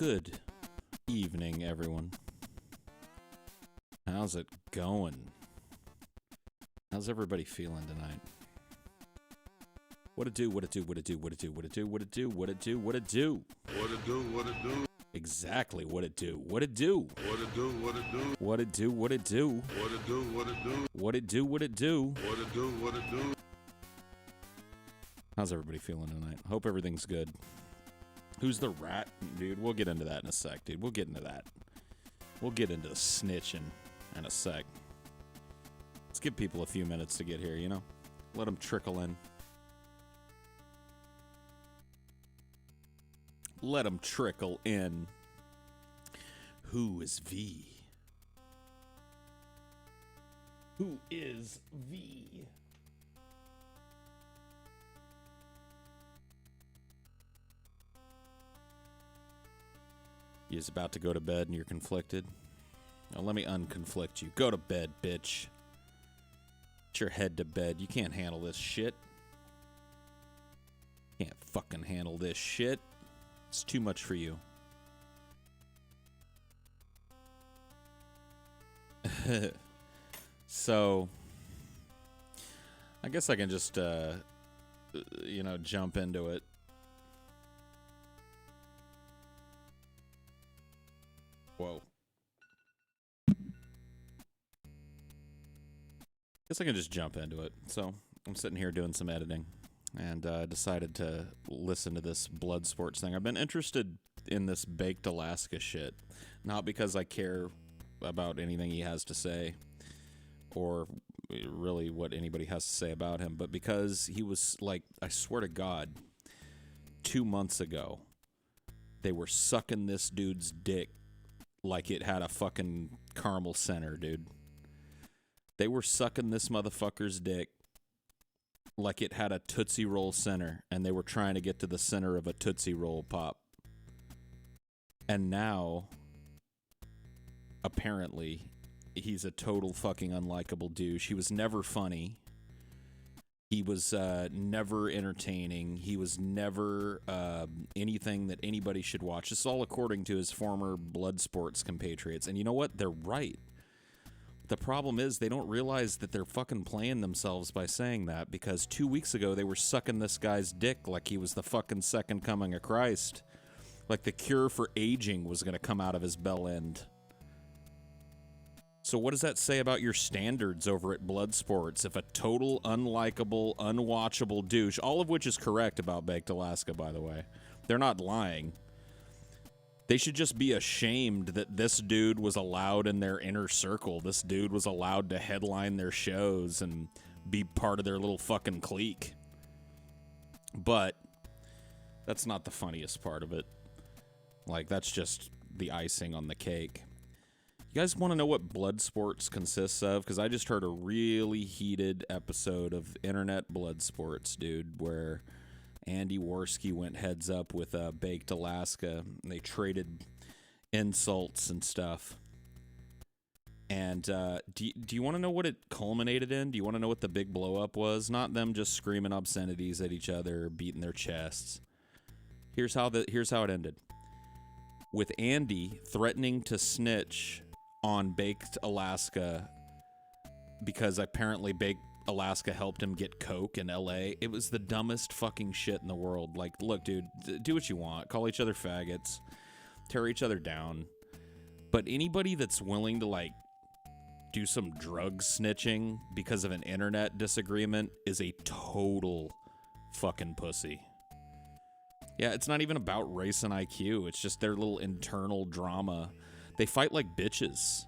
Good evening, everyone. How's it going? How's everybody feeling tonight? What it do, what it do, what it do, what it do, what it do, what it do, what it do, what it do. What it do, what it do. Exactly what it do, what it do. What it do, what it do. What it do, what it do. What it do, what it do. What it do, what it do. What it do, what it do. How's everybody feeling tonight? Hope everything's good. Who's the rat? Dude, we'll get into that in a sec, dude. We'll get into that. We'll get into the snitching in a sec. Let's give people a few minutes to get here, you know? Let them trickle in. Let them trickle in. Who is V? Who is V? You're about to go to bed and you're conflicted? Now let me unconflict you. Go to bed, bitch. Get your head to bed. You can't handle this shit. Can't fucking handle this shit. It's too much for you. So, I guess I can just, jump into it. Whoa. Guess I can just jump into it. So, I'm sitting here doing some editing and decided to listen to this blood sports thing. I've been interested in this Baked Alaska shit. Not because I care about anything he has to say or really what anybody has to say about him, but because he was, like, I swear to God, 2 months ago, they were sucking this dude's dick like it had a fucking caramel center, dude. They were sucking this motherfucker's dick like it had a Tootsie Roll center, and they were trying to get to the center of a Tootsie Roll pop. And now, apparently, he's a total fucking unlikable douche. He was never funny. He was never entertaining. He was never anything that anybody should watch. This is all according to his former blood sports compatriots. And you know what? They're right. The problem is they don't realize that they're fucking playing themselves by saying that, because 2 weeks ago they were sucking this guy's dick like he was the fucking second coming of Christ. Like the cure for aging was going to come out of his bell end. So what does that say about your standards over at Bloodsports if a total unlikable, unwatchable douche, all of which is correct about Baked Alaska, by the way. They're not lying. They should just be ashamed that this dude was allowed in their inner circle. This dude was allowed to headline their shows and be part of their little fucking clique. But that's not the funniest part of it. Like, that's just the icing on the cake. You guys want to know what blood sports consists of? Because I just heard a really heated episode of Internet Blood Sports, dude, where Andy Worski went heads up with Baked Alaska. And they traded insults and stuff. And do you want to know what it culminated in? Do you want to know what the big blow-up was? Not them just screaming obscenities at each other, beating their chests. Here's how it ended. With Andy threatening to snitch on Baked Alaska because apparently Baked Alaska helped him get coke in LA. It was the dumbest fucking shit in the world. Like, look, dude, do what you want. Call each other faggots. Tear each other down. But anybody that's willing to, like, do some drug snitching because of an internet disagreement is a total fucking pussy. Yeah, it's not even about race and IQ. It's just their little internal drama. They fight like bitches.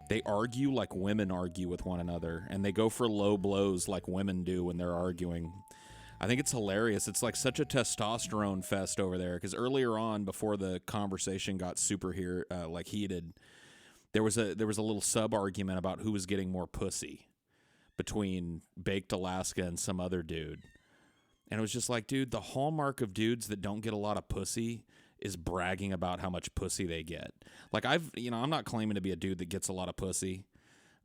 They argue like women argue with one another, and they go for low blows like women do when they're arguing. I think it's hilarious. It's like such a testosterone fest over there, because earlier on, before the conversation got super heated, there was a little sub-argument about who was getting more pussy between Baked Alaska and some other dude. And it was just like, dude, the hallmark of dudes that don't get a lot of pussy is bragging about how much pussy they get. Like, I'm not claiming to be a dude that gets a lot of pussy,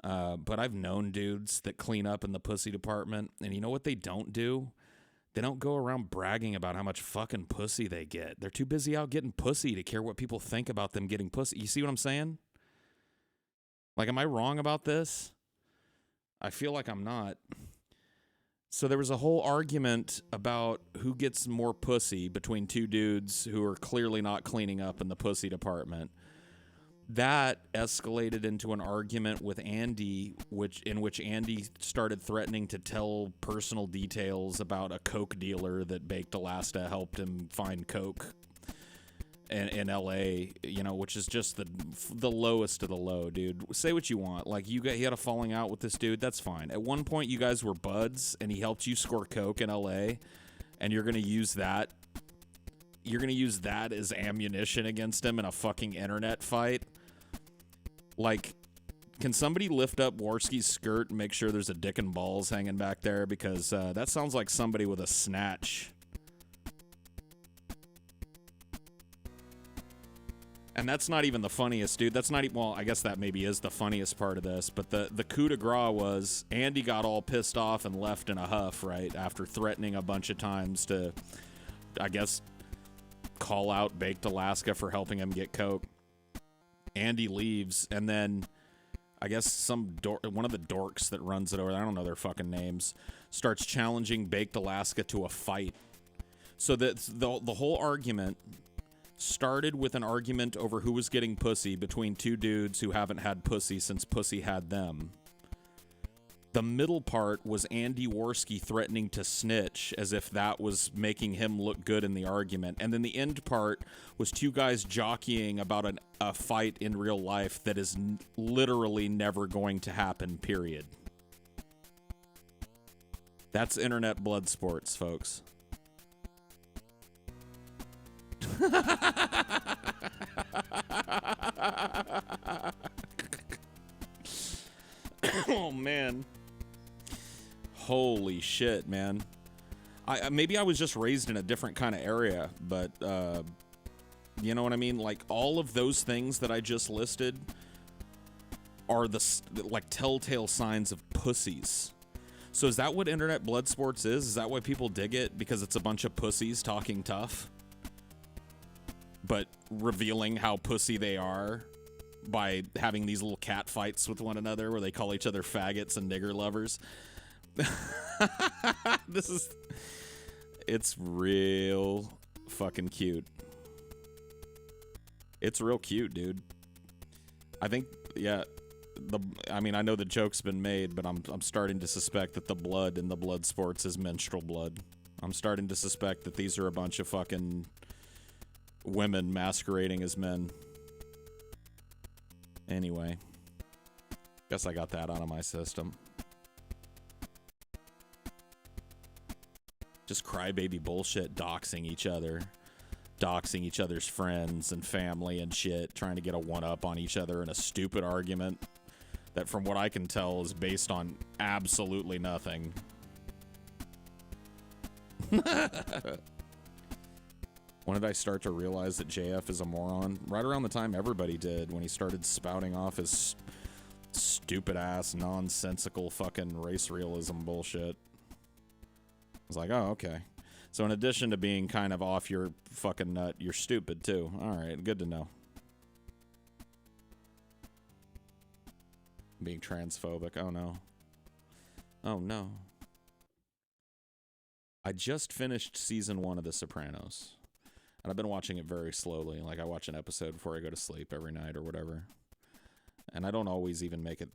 but I've known dudes that clean up in the pussy department, and you know what they don't do? They don't go around bragging about how much fucking pussy they get. They're too busy out getting pussy to care what people think about them getting pussy. You see what I'm saying? Like, am I wrong about this? I feel like I'm not. So there was a whole argument about who gets more pussy between two dudes who are clearly not cleaning up in the pussy department. That escalated into an argument with Andy, in which Andy started threatening to tell personal details about a coke dealer that Baked Alaska helped him find coke in L.A., you know, which is just the lowest of the low, dude. Say what you want. Like, he had a falling out with this dude. That's fine. At one point, you guys were buds, and he helped you score coke in L.A., and you're going to use that. You're going to use that as ammunition against him in a fucking internet fight? Like, can somebody lift up Warski's skirt and make sure there's a dick and balls hanging back there? Because that sounds like somebody with a snatch. And that's not even the funniest, dude. That's not even, well, I guess that maybe is the funniest part of this. But the coup de grace was Andy got all pissed off and left in a huff, right? After threatening a bunch of times to, I guess, call out Baked Alaska for helping him get coke. Andy leaves, and then I guess one of the dorks that runs it over there, I don't know their fucking names, starts challenging Baked Alaska to a fight. So the whole argument started with an argument over who was getting pussy between two dudes who haven't had pussy since pussy had them. The middle part was Andy Warski threatening to snitch as if that was making him look good in the argument. And then the end part was two guys jockeying about a fight in real life that is literally never going to happen, period. That's internet blood sports, folks. Oh, man. Holy shit, man. Maybe I was just raised in a different kind of area, but you know what I mean? Like, all of those things that I just listed are like telltale signs of pussies. So is that what internet blood sports is? Is that why people dig it? Because it's a bunch of pussies talking tough, but revealing how pussy they are by having these little cat fights with one another where they call each other faggots and nigger lovers. It's real fucking cute. It's real cute, dude. I think, yeah, I mean, I know the joke's been made, but I'm starting to suspect that the blood in the blood sports is menstrual blood. I'm starting to suspect that these are a bunch of fucking women masquerading as men. Anyway, guess I got that out of my system. Just crybaby bullshit, doxing each other's friends and family and shit, trying to get a one-up on each other in a stupid argument that, from what I can tell, is based on absolutely nothing. When did I start to realize that JF is a moron? Right around the time everybody did, when he started spouting off his stupid-ass, nonsensical fucking race realism bullshit. I was like, oh, okay. So in addition to being kind of off your fucking nut, you're stupid, too. All right, good to know. Being transphobic. Oh, no. Oh, no. I just finished season 1 of The Sopranos. And I've been watching it very slowly. Like, I watch an episode before I go to sleep every night or whatever. And I don't always even make it,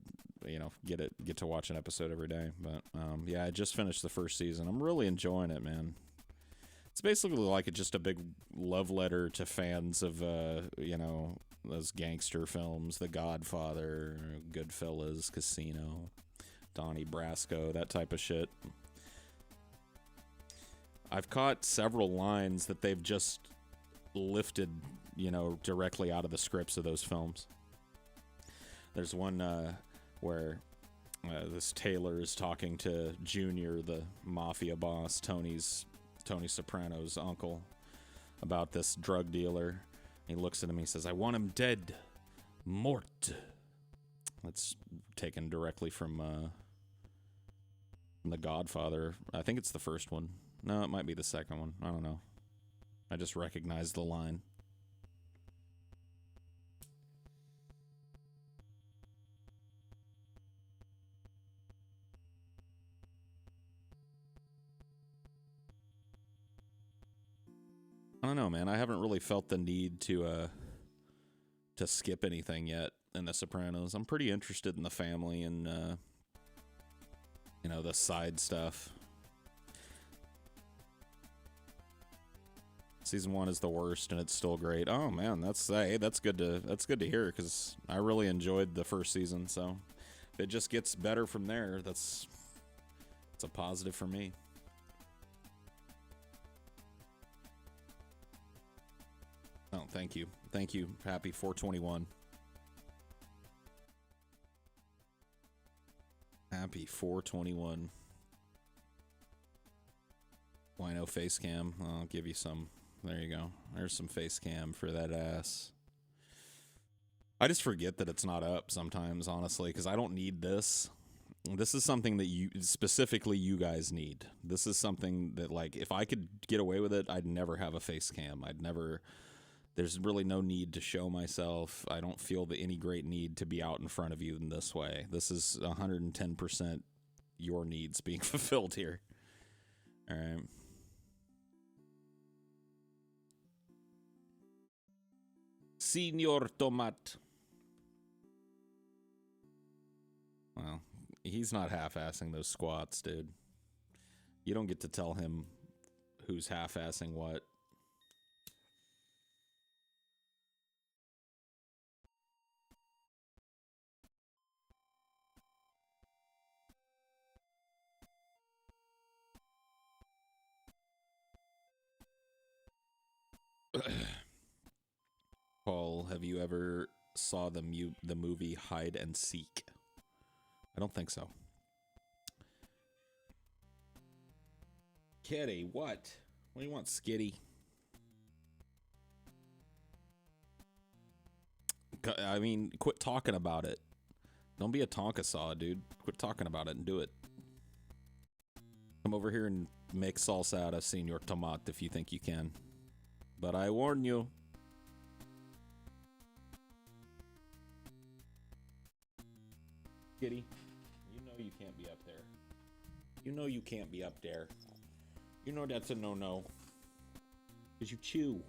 you know, get to watch an episode every day. But, yeah, I just finished the first season. I'm really enjoying it, man. It's basically like just a big love letter to fans of, you know, those gangster films, The Godfather, Goodfellas, Casino, Donnie Brasco, that type of shit. I've caught several lines that they've just lifted, you know, directly out of the scripts of those films. There's one where this Taylor is talking to Junior, the mafia boss, Tony Soprano's uncle, about this drug dealer. He looks at him, he says, "I want him dead. Mort." That's taken directly from The Godfather. I think it's the first one. No, it might be the second one. I don't know. I just recognized the line. I don't know, man. I haven't really felt the need to skip anything yet in The Sopranos. I'm pretty interested in the family and you know, the side stuff. Season 1 is the worst, and it's still great. Oh man, that's good to hear, because I really enjoyed the first season. So if it just gets better from there, it's a positive for me. Oh, thank you. Happy 421. Happy 421. Wino face cam. I'll give you some. There you go. There's some face cam for that ass. I just forget that it's not up sometimes, honestly, because I don't need this. This is something that specifically you guys need. This is something that, like, if I could get away with it, I'd never have a face cam. There's really no need to show myself. I don't feel any great need to be out in front of you in this way. This is 110% your needs being fulfilled here. All right. Senor Tomat. Well, he's not half-assing those squats, dude. You don't get to tell him who's half-assing what. Paul, have you ever saw the movie Hide and Seek? I don't think so. Kitty, what? What do you want, Skitty? I mean, quit talking about it. Don't be a Tonka saw, dude. Quit talking about it and do it. Come over here and make salsa out of Senor Tomat if you think you can. But I warn you. Kitty, you know you can't be up there. You know you can't be up there. You know that's a no-no. Because you chew.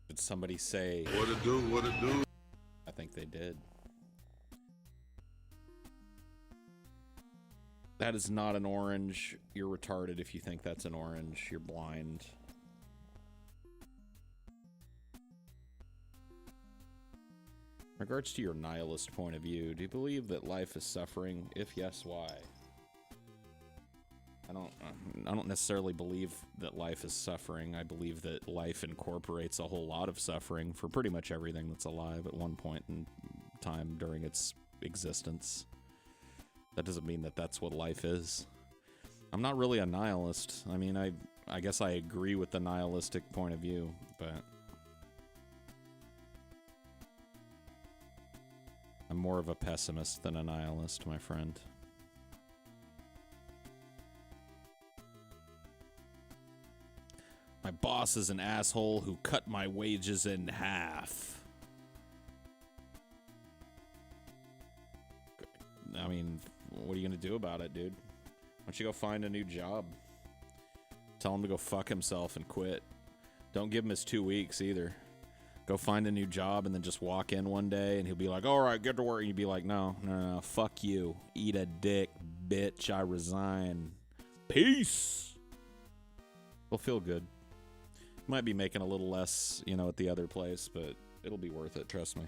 Did somebody say... What it do? I think they did. That is not an orange. You're retarded if you think that's an orange. You're blind. In regards to your nihilist point of view, do you believe that life is suffering? If yes, why? I don't necessarily believe that life is suffering. I believe that life incorporates a whole lot of suffering for pretty much everything that's alive at one point in time during its existence. That doesn't mean that that's what life is. I'm not really a nihilist. I mean, I guess I agree with the nihilistic point of view, but I'm more of a pessimist than a nihilist, my friend. My boss is an asshole who cut my wages in half. I mean, what are you gonna do about it, dude? Why don't you go find a new job? Tell him to go fuck himself and quit. Don't give him his 2 weeks either. Go find a new job and then just walk in one day and he'll be like, all right, get to work. And you'd be like, no, fuck you. Eat a dick, bitch. I resign. Peace. It'll feel good. Might be making a little less, you know, at the other place, but it'll be worth it, trust me.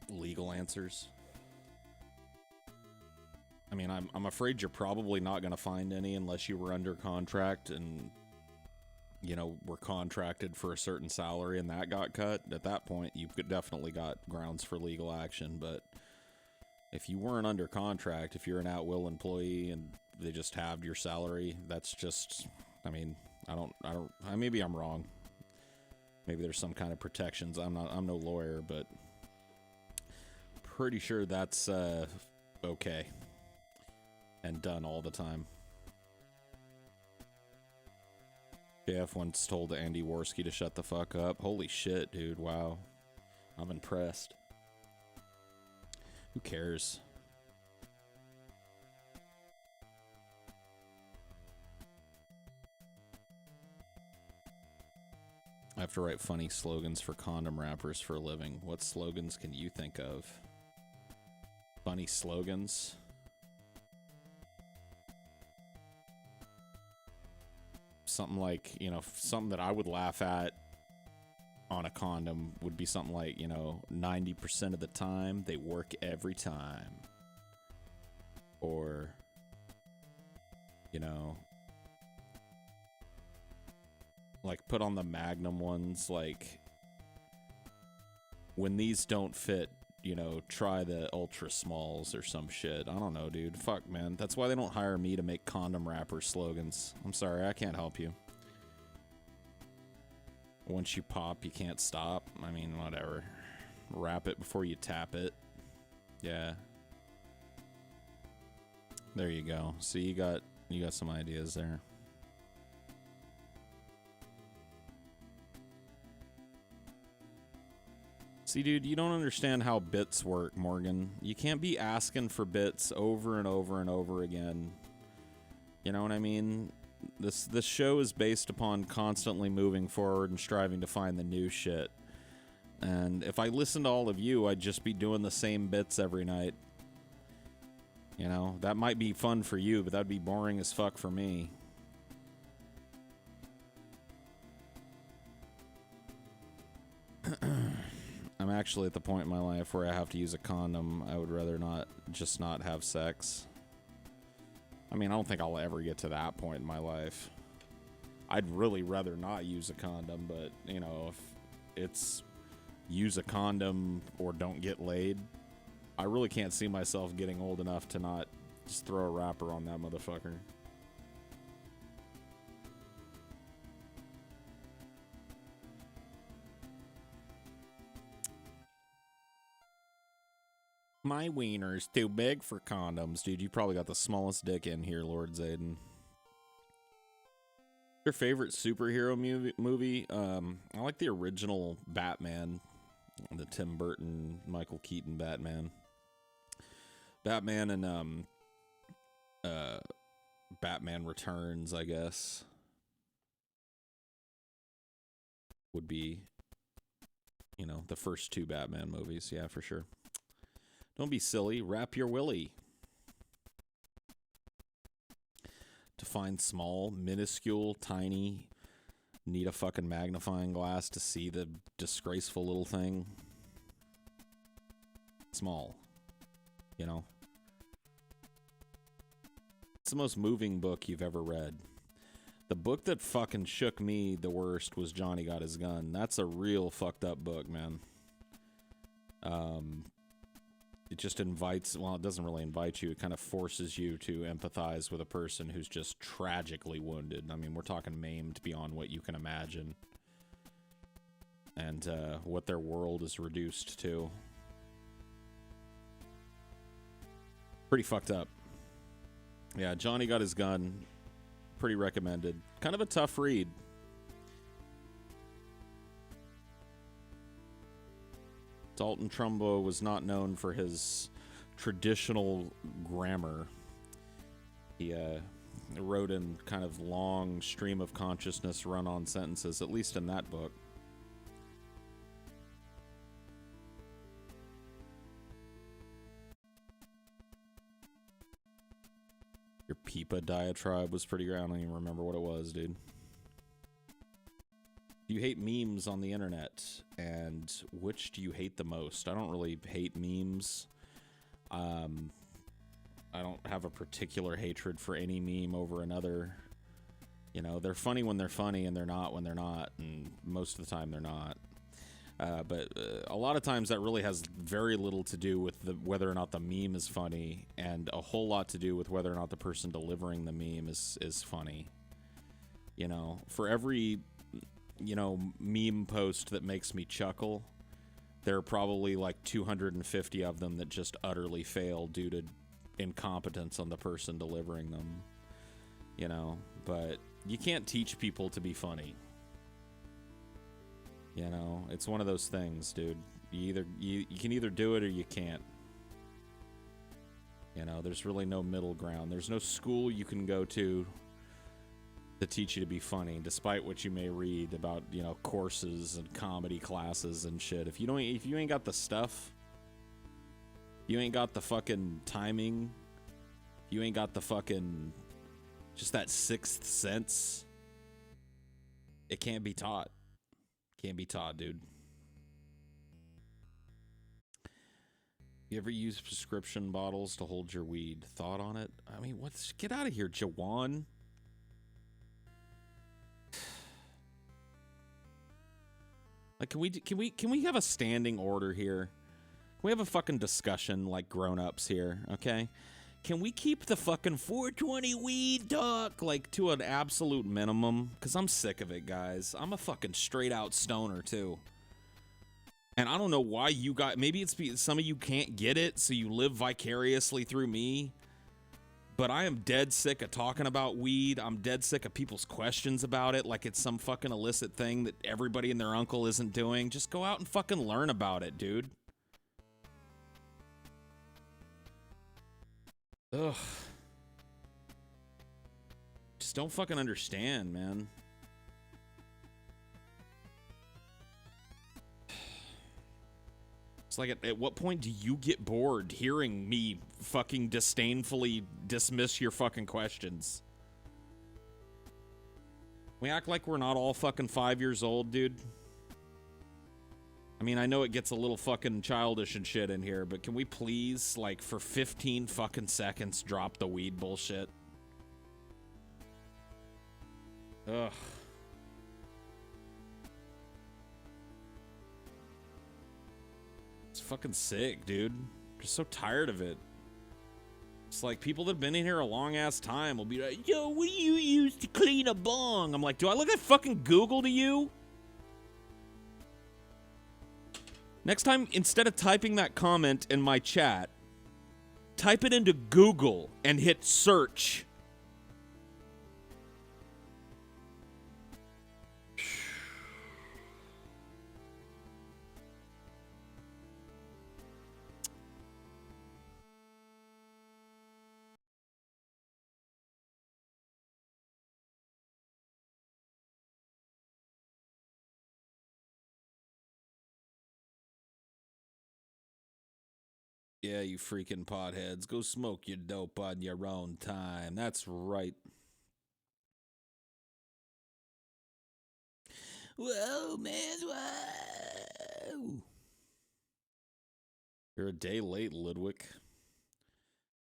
Legal answers. I mean, I'm afraid you're probably not going to find any unless you were under contract and, you know, were contracted for a certain salary and that got cut. At that point, you've definitely got grounds for legal action, but If you weren't under contract, if you're an at-will employee and they just halved your salary, that's just, I mean, maybe I'm wrong. Maybe there's some kind of protections. I'm no lawyer, but pretty sure that's okay and done all the time. JF once told Andy Worski to shut the fuck up. Holy shit, dude. Wow. I'm impressed. Who cares? I have to write funny slogans for condom wrappers for a living. What slogans can you think of? Funny slogans? Something like, you know, something that I would laugh at on a condom would be something like, you know, 90% of the time, they work every time. Or, you know, like put on the Magnum ones, like, when these don't fit, you know, try the ultra smalls or some shit. I don't know, dude. Fuck, man. That's why they don't hire me to make condom wrapper slogans. I'm sorry, I can't help you. Once you pop, you can't stop. I mean, whatever. Wrap it before you tap it. Yeah. There you go. See, you got some ideas there. See, dude, you don't understand how bits work, Morgan. You can't be asking for bits over and over and over again. You know what I mean? This show is based upon constantly moving forward and striving to find the new shit. And if I listened to all of you, I'd just be doing the same bits every night. You know, that might be fun for you, but that'd be boring as fuck for me. I'm actually at the point in my life where I have to use a condom. I would rather not have sex. I mean, I don't think I'll ever get to that point in my life. I'd really rather not use a condom, but, you know, if it's use a condom or don't get laid, I really can't see myself getting old enough to not just throw a wrapper on that motherfucker. My wiener's too big for condoms. Dude, you probably got the smallest dick in here, Lord Zayden. Your favorite superhero movie? I like the original Batman. The Tim Burton, Michael Keaton Batman. Batman and Batman Returns, I guess, would be, you know, the first two Batman movies. Yeah, for sure. Don't be silly. Wrap your willy. To find small, minuscule, tiny, need a fucking magnifying glass to see the disgraceful little thing. Small. You know? It's the most moving book you've ever read. The book that fucking shook me the worst was Johnny Got His Gun. That's a real fucked up book, man. It just invites, well, it doesn't really invite you. It kind of forces you to empathize with a person who's just tragically wounded. I mean, we're talking maimed beyond what you can imagine. And what their world is reduced to. Pretty fucked up. Yeah, Johnny Got His Gun. Pretty recommended. Kind of a tough read. Dalton Trumbo was not known for his traditional grammar. He wrote in kind of long stream of consciousness run-on sentences, at least in that book. Your Peepa diatribe was pretty great. I don't even remember what it was, dude. Do you hate memes on the internet? And which do you hate the most? I don't really hate memes. I don't have a particular hatred for any meme over another. You know, they're funny when they're funny, and they're not when they're not, and most of the time they're not. But a lot of times that really has very little to do with whether or not the meme is funny, and a whole lot to do with whether or not the person delivering the meme is funny. You know, for every, you know, meme post that makes me chuckle, there are probably like 250 of them that just utterly fail due to incompetence on the person delivering them. You know, but you can't teach people to be funny. You know, it's one of those things, dude. You can either do it or you can't. You know, there's really no middle ground. There's no school you can go to teach you to be funny, despite what you may read about, you know, courses and comedy classes and shit. If you ain't got the stuff, you ain't got the fucking timing, you ain't got the fucking just that sixth sense, it can't be taught. Can't be taught, dude. You ever use prescription bottles to hold your weed? Thought on it? I mean, get out of here, Jawan. Like, can we have a standing order here? Can we have a fucking discussion like grown-ups here, okay? Can we keep the fucking 420 weed talk, like, to an absolute minimum? Because I'm sick of it, guys. I'm a fucking straight-out stoner, too. And I don't know why you got... Maybe it's some of you can't get it, so you live vicariously through me. But I am dead sick of talking about weed. I'm dead sick of people's questions about it, like it's some fucking illicit thing that everybody and their uncle isn't doing. Just go out and fucking learn about it, dude. Ugh. Just don't fucking understand, man. It's like, at what point do you get bored hearing me fucking disdainfully dismiss your fucking questions? We act like we're not all fucking 5 years old, dude. I mean, I know it gets a little fucking childish and shit in here, but can we please, like, for 15 fucking seconds, drop the weed bullshit? Ugh. It's fucking sick, dude. I'm just so tired of it. It's like people that have been in here a long-ass time will be like, yo, what do you use to clean a bong? I'm like, do I look at fucking Google to you? Next time, instead of typing that comment in my chat, type it into Google and hit search. Yeah, you freaking potheads. Go smoke your dope on your own time. That's right. Whoa, man. Whoa. You're a day late, Ludwig.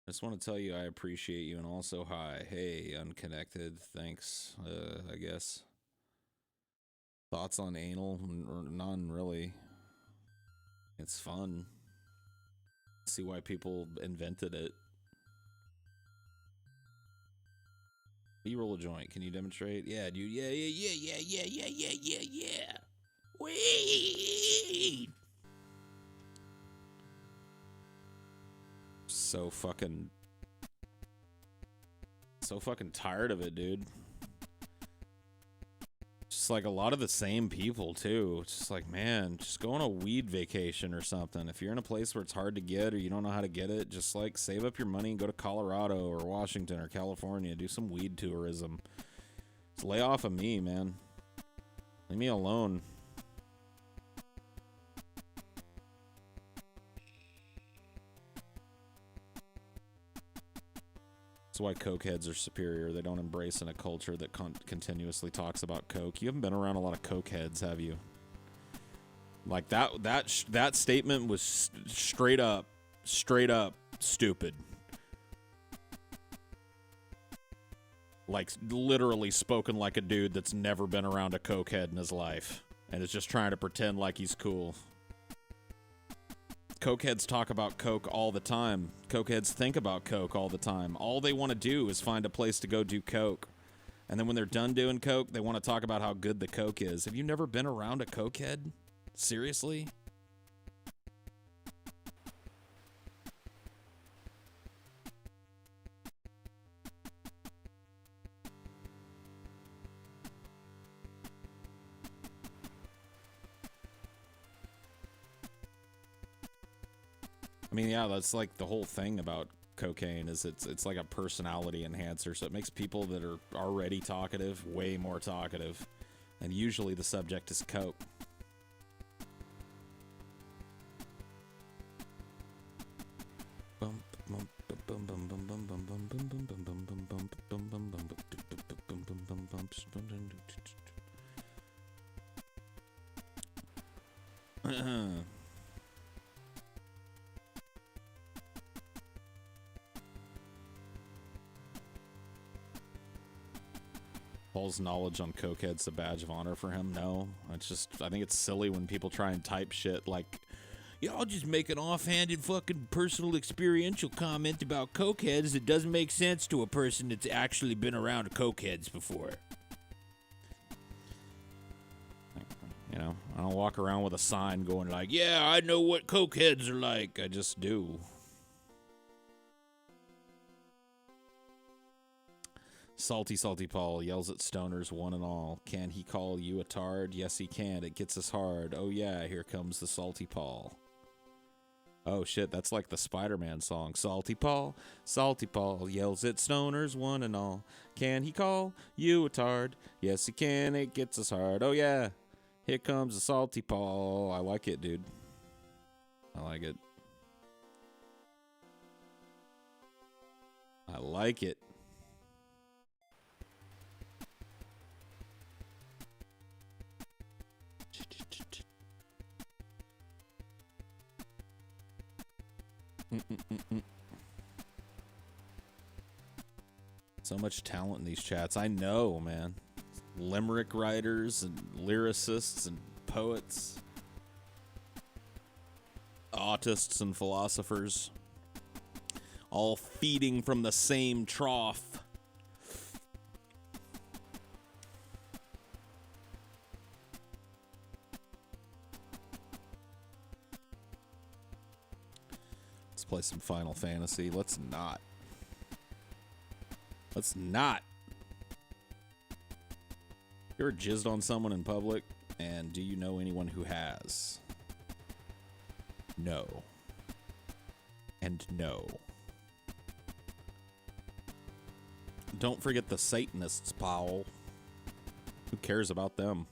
I just want to tell you I appreciate you, and also hi. Hey, unconnected. Thanks, I guess. Thoughts on anal? None, really. It's fun. See why people invented it. You roll a joint. Can you demonstrate? Yeah, dude. Yeah. Weed. So fucking tired of it, dude. Just like a lot of the same people too. It's just like, man, just go on a weed vacation or something. If you're in a place where it's hard to get or you don't know how to get it, just like save up your money and go to Colorado or Washington or California. Do some weed tourism. Just lay off of me, man. Leave me alone. That's why cokeheads are superior. They don't embrace in a culture that continuously talks about coke. You haven't been around a lot of cokeheads, have you? Like that statement was straight up stupid. Like literally spoken like a dude that's never been around a cokehead in his life. and is just trying to pretend like he's cool. Cokeheads talk about coke all the time. Cokeheads think about coke all the time. All they want to do is find a place to go do coke. And then when they're done doing coke, they want to talk about how good the coke is. Have you never been around a cokehead? Seriously? I mean, yeah, that's like the whole thing about cocaine is it's like a personality enhancer, so it makes people that are already talkative way more talkative, and usually the subject is coke. Paul's knowledge on cokehead's a badge of honor for him? No. It's just, I think it's silly when people try and type shit like, yeah, I'll just make an offhanded fucking personal experiential comment about cokeheads that doesn't make sense to a person that's actually been around cokeheads before. You know, I don't walk around with a sign going like, yeah, I know what cokeheads are like. I just do. Salty Paul yells at stoners one and all. Can he call you a tard? Yes, he can. It gets us hard. Oh, yeah, here comes the Salty Paul. Oh, shit, that's like the Spider-Man song. Salty Paul yells at stoners one and all. Can he call you a tard? Yes, he can. It gets us hard. Oh, yeah, here comes the Salty Paul. I like it, dude. I like it. I like it. So much talent in these chats. I know, man. Limerick writers and lyricists and poets. Autists and philosophers. All feeding from the same trough. Let's play some Final Fantasy. Let's not. Let's not. You ever jizzed on someone in public? And do you know anyone who has? No. And no. Don't forget the Satanists, Paul. Who cares about them?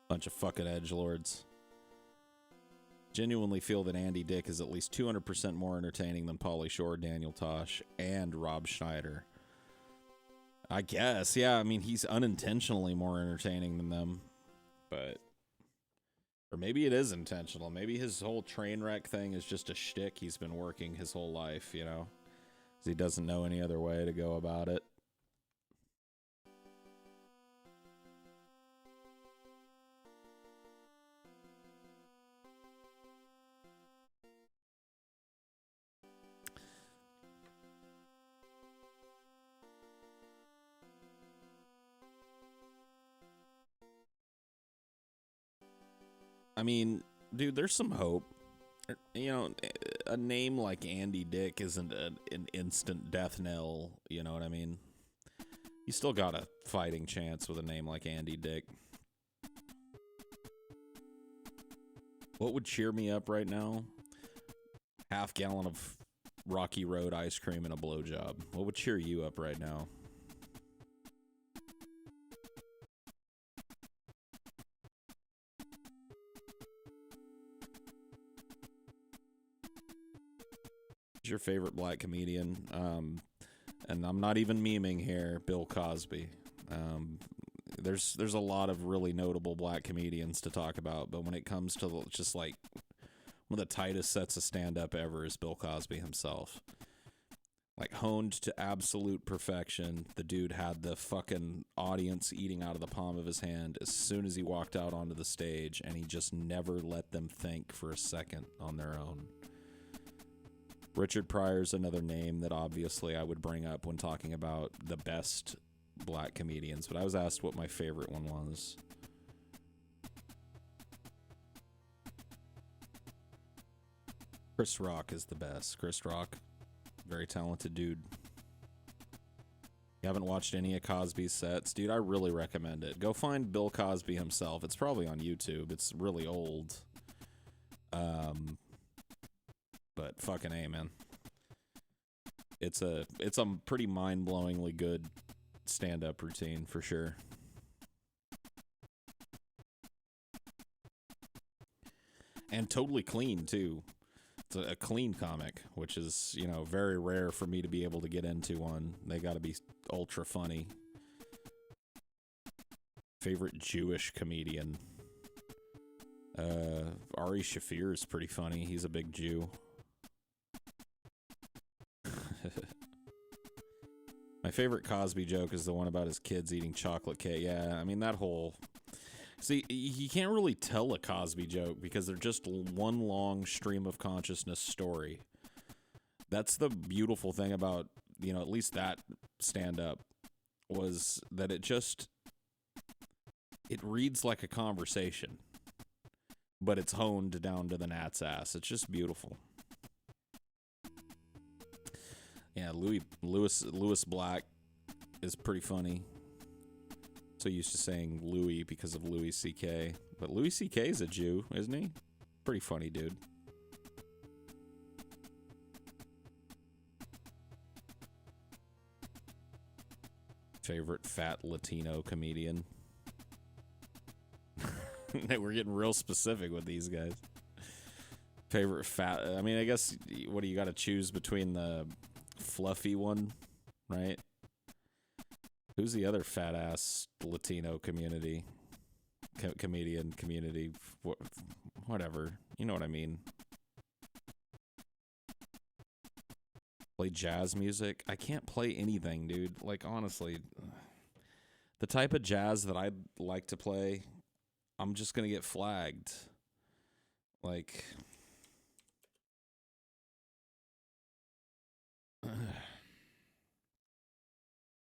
Bunch of fucking edgelords. Genuinely feel that Andy Dick is at least 200% more entertaining than Pauly Shore, Daniel Tosh, and Rob Schneider. I guess, yeah. I mean, he's unintentionally more entertaining than them. But... Or maybe it is intentional. Maybe his whole train wreck thing is just a shtick he's been working his whole life, you know? Because he doesn't know any other way to go about it. I mean, dude, there's some hope. You know, a name like Andy Dick isn't an instant death knell, you know what I mean? You still got a fighting chance with a name like Andy Dick. What would cheer me up right now? Half gallon of Rocky Road ice cream and a blowjob. What would cheer you up right now? Your favorite black comedian, and I'm not even memeing here, Bill Cosby. There's a lot of really notable black comedians to talk about, but when it comes to just like one of the tightest sets of stand-up ever is Bill Cosby himself. Like honed to absolute perfection. The dude had the fucking audience eating out of the palm of his hand as soon as he walked out onto the stage, and he just never let them think for a second on their own. Richard Pryor's another name that obviously I would bring up when talking about the best black comedians, but I was asked what my favorite one was. Chris Rock is the best. Chris Rock, very talented dude. You haven't watched any of Cosby's sets? Dude, I really recommend it. Go find Bill Cosby himself. It's probably on YouTube. It's really old. But fucking A, man. It's a pretty mind-blowingly good stand-up routine for sure. And totally clean too. It's a clean comic, which is, you know, very rare for me to be able to get into one. They got to be ultra funny. Favorite Jewish comedian? Ari Shaffir is pretty funny. He's a big Jew. My favorite Cosby joke is the one about his kids eating chocolate cake. Yeah, I mean, that whole... See, you can't really tell a Cosby joke because they're just one long stream of consciousness story. That's the beautiful thing about, you know, at least that stand-up, was that it reads like a conversation, but it's honed down to the gnat's ass. It's just beautiful. Yeah, Lewis Black is pretty funny. So used to saying Louis because of Louis C.K. But Louis C.K. is a Jew, isn't he? Pretty funny dude. Favorite fat Latino comedian? We're getting real specific with these guys. Favorite fat... I mean, I guess, what do you got to choose between the fluffy one, right? Who's the other fat ass Latino community comedian community? Whatever, you know what I mean. Play jazz music? I can't play anything, dude. Like, honestly, the type of jazz that I'd like to play, I'm just gonna get flagged. Like,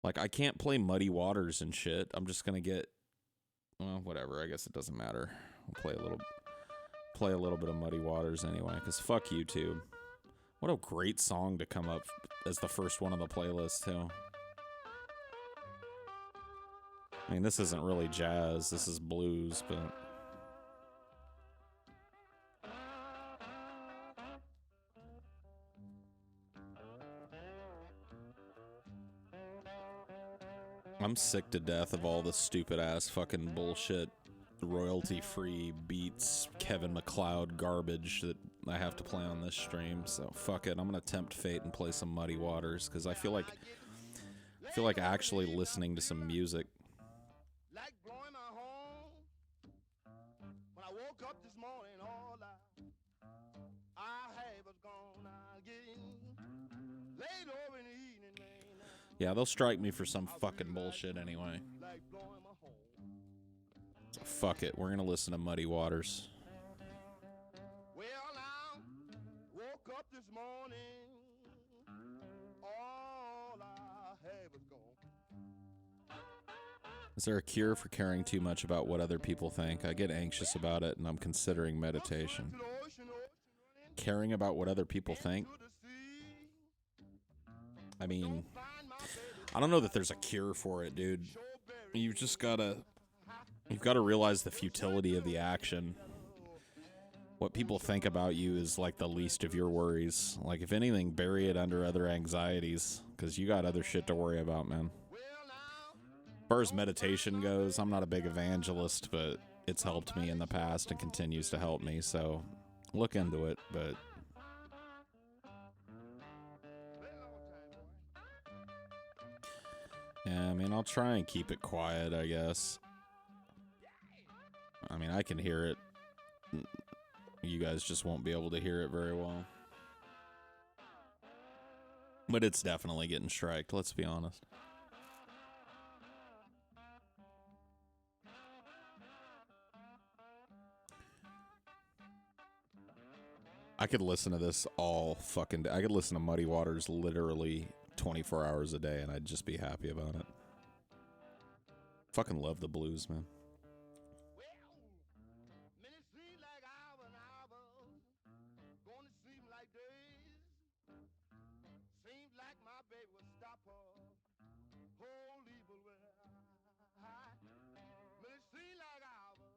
like, I can't play Muddy Waters and shit. I'm just gonna get, well, whatever. I guess it doesn't matter. I'll play a little bit of Muddy Waters anyway, because fuck YouTube. What a great song to come up as the first one on the playlist, too. I mean, this isn't really jazz. This is blues, but... I'm sick to death of all the stupid-ass fucking bullshit, royalty-free beats, Kevin MacLeod garbage that I have to play on this stream, so fuck it. I'm gonna tempt fate and play some Muddy Waters, because I feel like actually listening to some music. Like blowing my horn. When I woke up this morning, all I had was gone again. Laid over in the evening, man. Yeah, they'll strike me for some fucking bullshit anyway. Like blowing my horn. So fuck it. We're gonna listen to Muddy Waters. Well, now, woke up this morning. All I had was gone. Is there a cure for caring too much about what other people think? I get anxious about it, and I'm considering meditation. Caring about what other people think? I mean, I don't know that there's a cure for it, dude. You've got to realize the futility of the action. What people think about you is like the least of your worries. Like, if anything, bury it under other anxieties, because you got other shit to worry about, man. As far as meditation goes, I'm not a big evangelist, but it's helped me in the past and continues to help me, so look into it, but... Yeah, I mean, I'll try and keep it quiet, I guess. I mean, I can hear it. You guys just won't be able to hear it very well. But it's definitely getting striked, let's be honest. I could listen to this all fucking day. I could listen to Muddy Waters literally 24 hours a day and I'd just be happy about it. Fucking love the blues, man. Minutes seem like hours and hours. Gonna seem like days. Seems like my baby will stop her whole evil way. Minutes seem like hours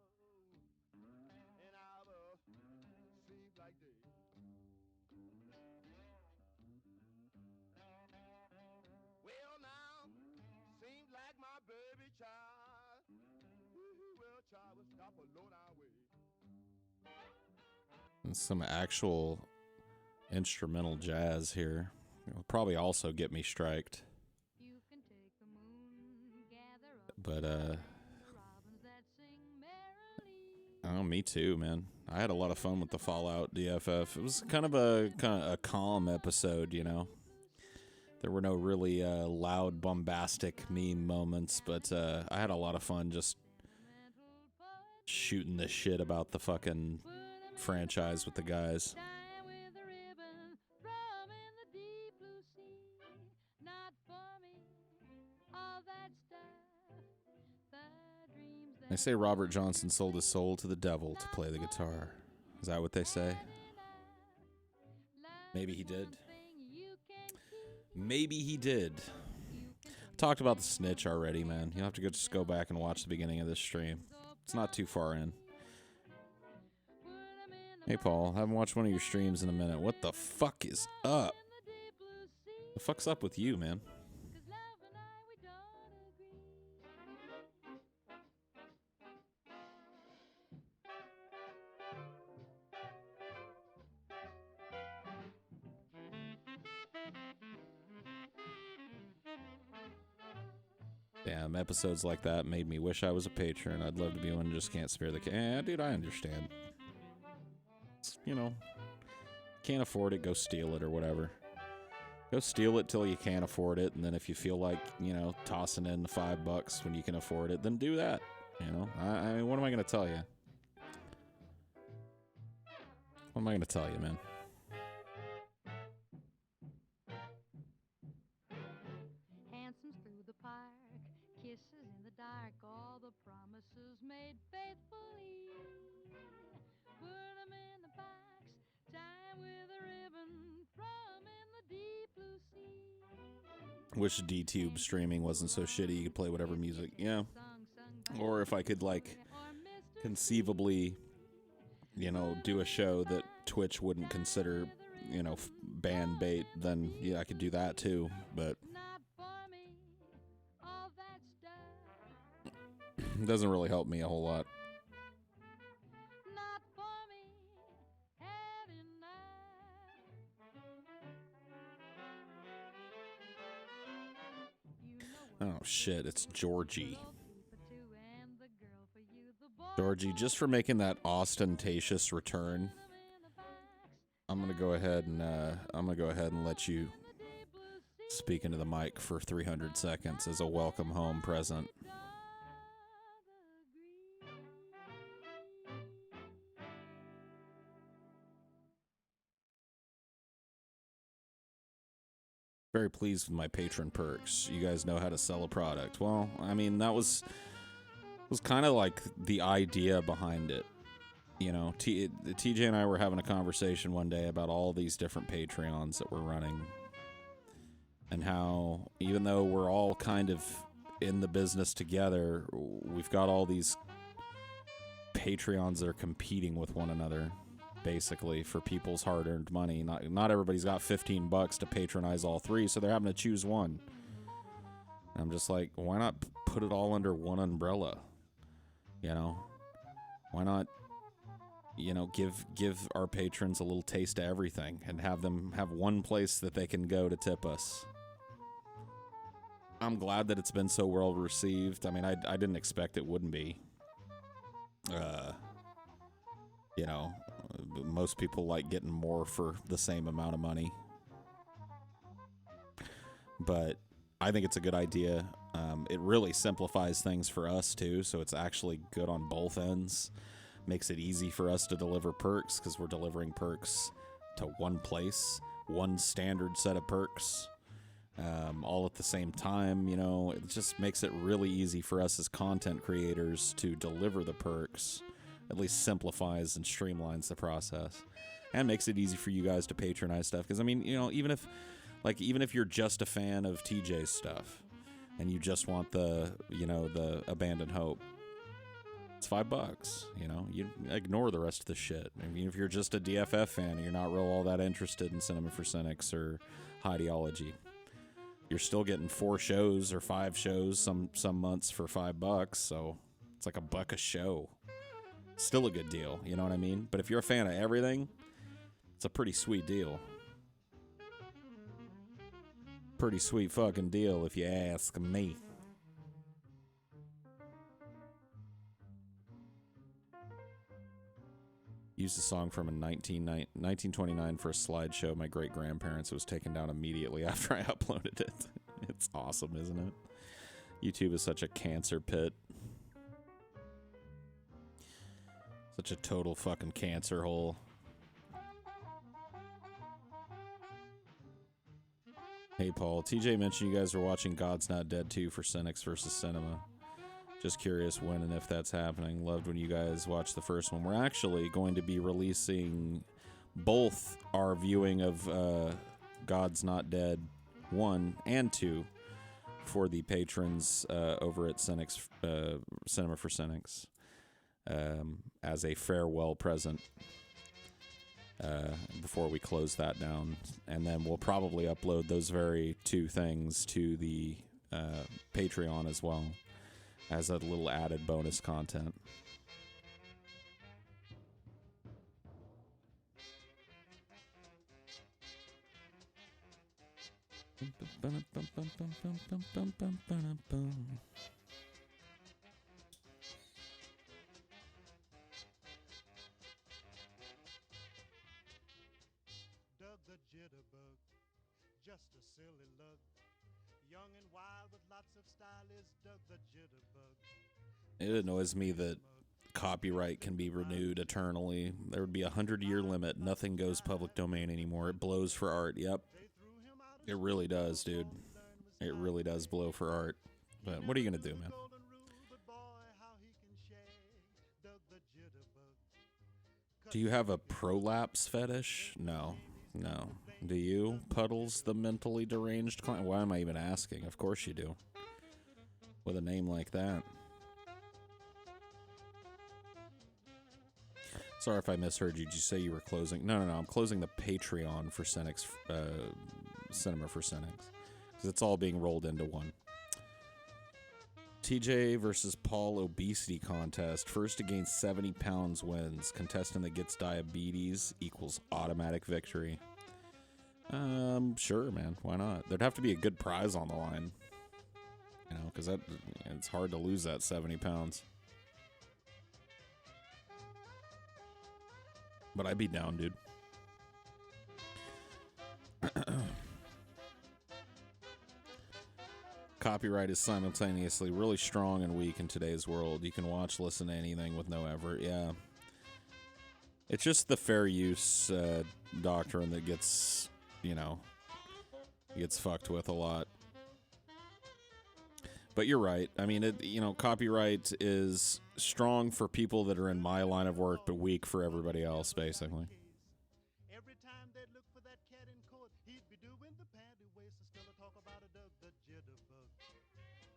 and hours. Seems like days. Well now, seems like my baby child. Well, child will stop her low down way. And some actual instrumental jazz here. It'll probably also get me striked. But, oh, me too, man. I had a lot of fun with the Fallout DFF. It was kind of a calm episode, you know. There were no really loud, bombastic meme moments, but I had a lot of fun just shooting the shit about the fucking franchise with the guys. They say Robert Johnson sold his soul to the devil to play the guitar. Is that what they say? Maybe he did. Maybe he did. I talked about the Snitch already, man. You'll have to just go back and watch the beginning of this stream. It's not too far in. Hey, Paul. Haven't watched one of your streams in a minute. What the fuck is up? The fuck's up with you, man? Damn, episodes like that made me wish I was a patron. I'd love to be one, just can't spare the cash. Eh, dude, I understand. You know, can't afford it, go steal it or whatever. Go steal it till you can't afford it, and then if you feel like, you know, tossing in the $5 when you can afford it, then do that. You know, I mean, what am I going to tell you? What am I going to tell you, man? All the promises made faithfully. Put them in the box, tie with a ribbon, from in the deep blue sea. Wish DTube streaming wasn't so shitty. You could play whatever music. Yeah. Or if I could, like, conceivably, you know, do a show that Twitch wouldn't consider, you know, ban bait, then yeah, I could do that too. But it doesn't really help me a whole lot. Oh shit, it's Georgie. Georgie, just for making that ostentatious return, I'm gonna go ahead and let you speak into the mic for 300 seconds as a welcome home present. Very pleased with my patron perks. You guys know how to sell a product. Well, I mean, that was kind of like the idea behind it. You know, TJ and I were having a conversation one day about all these different Patreons that we're running. And how, even though we're all kind of in the business together, we've got all these Patreons that are competing with one another. Basically, for people's hard-earned money. Not everybody's got $15 to patronize all three, so they're having to choose one. And I'm just like, why not put it all under one umbrella? You know? Why not, you know, give our patrons a little taste of everything and have them have one place that they can go to tip us? I'm glad that it's been so well received. I mean, I didn't expect it wouldn't be. You know, most people like getting more for the same amount of money. but I think it's a good idea. It really simplifies things for us too, so it's actually good on both ends. Makes it easy for us to deliver perks because we're delivering perks to one place, one standard set of perks, all at the same time. You know, it just makes it really easy for us as content creators to deliver the perks. At least simplifies and streamlines the process, and makes it easy for you guys to patronize stuff. Because I mean, you know, even if you're just a fan of TJ's stuff and you just want the Abandoned Hope, it's $5. You know, you ignore the rest of the shit. I mean, if you're just a DFF fan and you're not real all that interested in Cinema for Cynics or Ideology, you're still getting 4 shows or 5 shows some months for $5. So it's like $1 a show. Still a good deal, you know what I mean? But if you're a fan of everything, it's a pretty sweet deal. Pretty sweet fucking deal if you ask me. Used a song from a 1929 for a slideshow. My great-grandparents. It was taken down immediately after I uploaded it. It's awesome, isn't it? YouTube is such a cancer pit. Such a total fucking cancer hole. Hey, Paul. TJ mentioned you guys are watching God's Not Dead 2 for Cynics versus Cinema. Just curious when and if that's happening. Loved when you guys watched the first one. We're actually going to be releasing both our viewing of God's Not Dead 1 and 2 for the patrons over at Cynics, Cinema for Cynics. As a farewell present before we close that down. And then we'll probably upload those very 2 things to the Patreon as well as a little added bonus content. Just a silly look. Young and wild with lots of style is Doug the Jitterbug. It annoys me that copyright can be renewed eternally. There would be a 100-year limit. Nothing goes public domain anymore. It blows for art. Yep. It really does, dude. It really does blow for art. But what are you going to do, man? Do you have a prolapse fetish? No. No. Do you, Puddles, the mentally deranged client? Why am I even asking? Of course you do. With a name like that. Sorry if I misheard you. Did you say you were closing? No. I'm closing the Patreon for Cynics, Cinema for Cynics. Because it's all being rolled into one. TJ versus Paul obesity contest. First to gain 70 pounds wins. Contestant that gets diabetes equals automatic victory. Sure, man. Why not? There'd have to be a good prize on the line. You know, because it's hard to lose that 70 pounds. But I'd be down, dude. Copyright is simultaneously really strong and weak in today's world. You can watch, listen to anything with no effort. Yeah. It's just the fair use doctrine that gets, gets fucked with a lot. But you're right. I mean, copyright is strong for people that are in my line of work, but weak for everybody else, basically. Every time they look for that cat in court, he'd be doing the panty waist and still talk about a Doug the Jitterbug.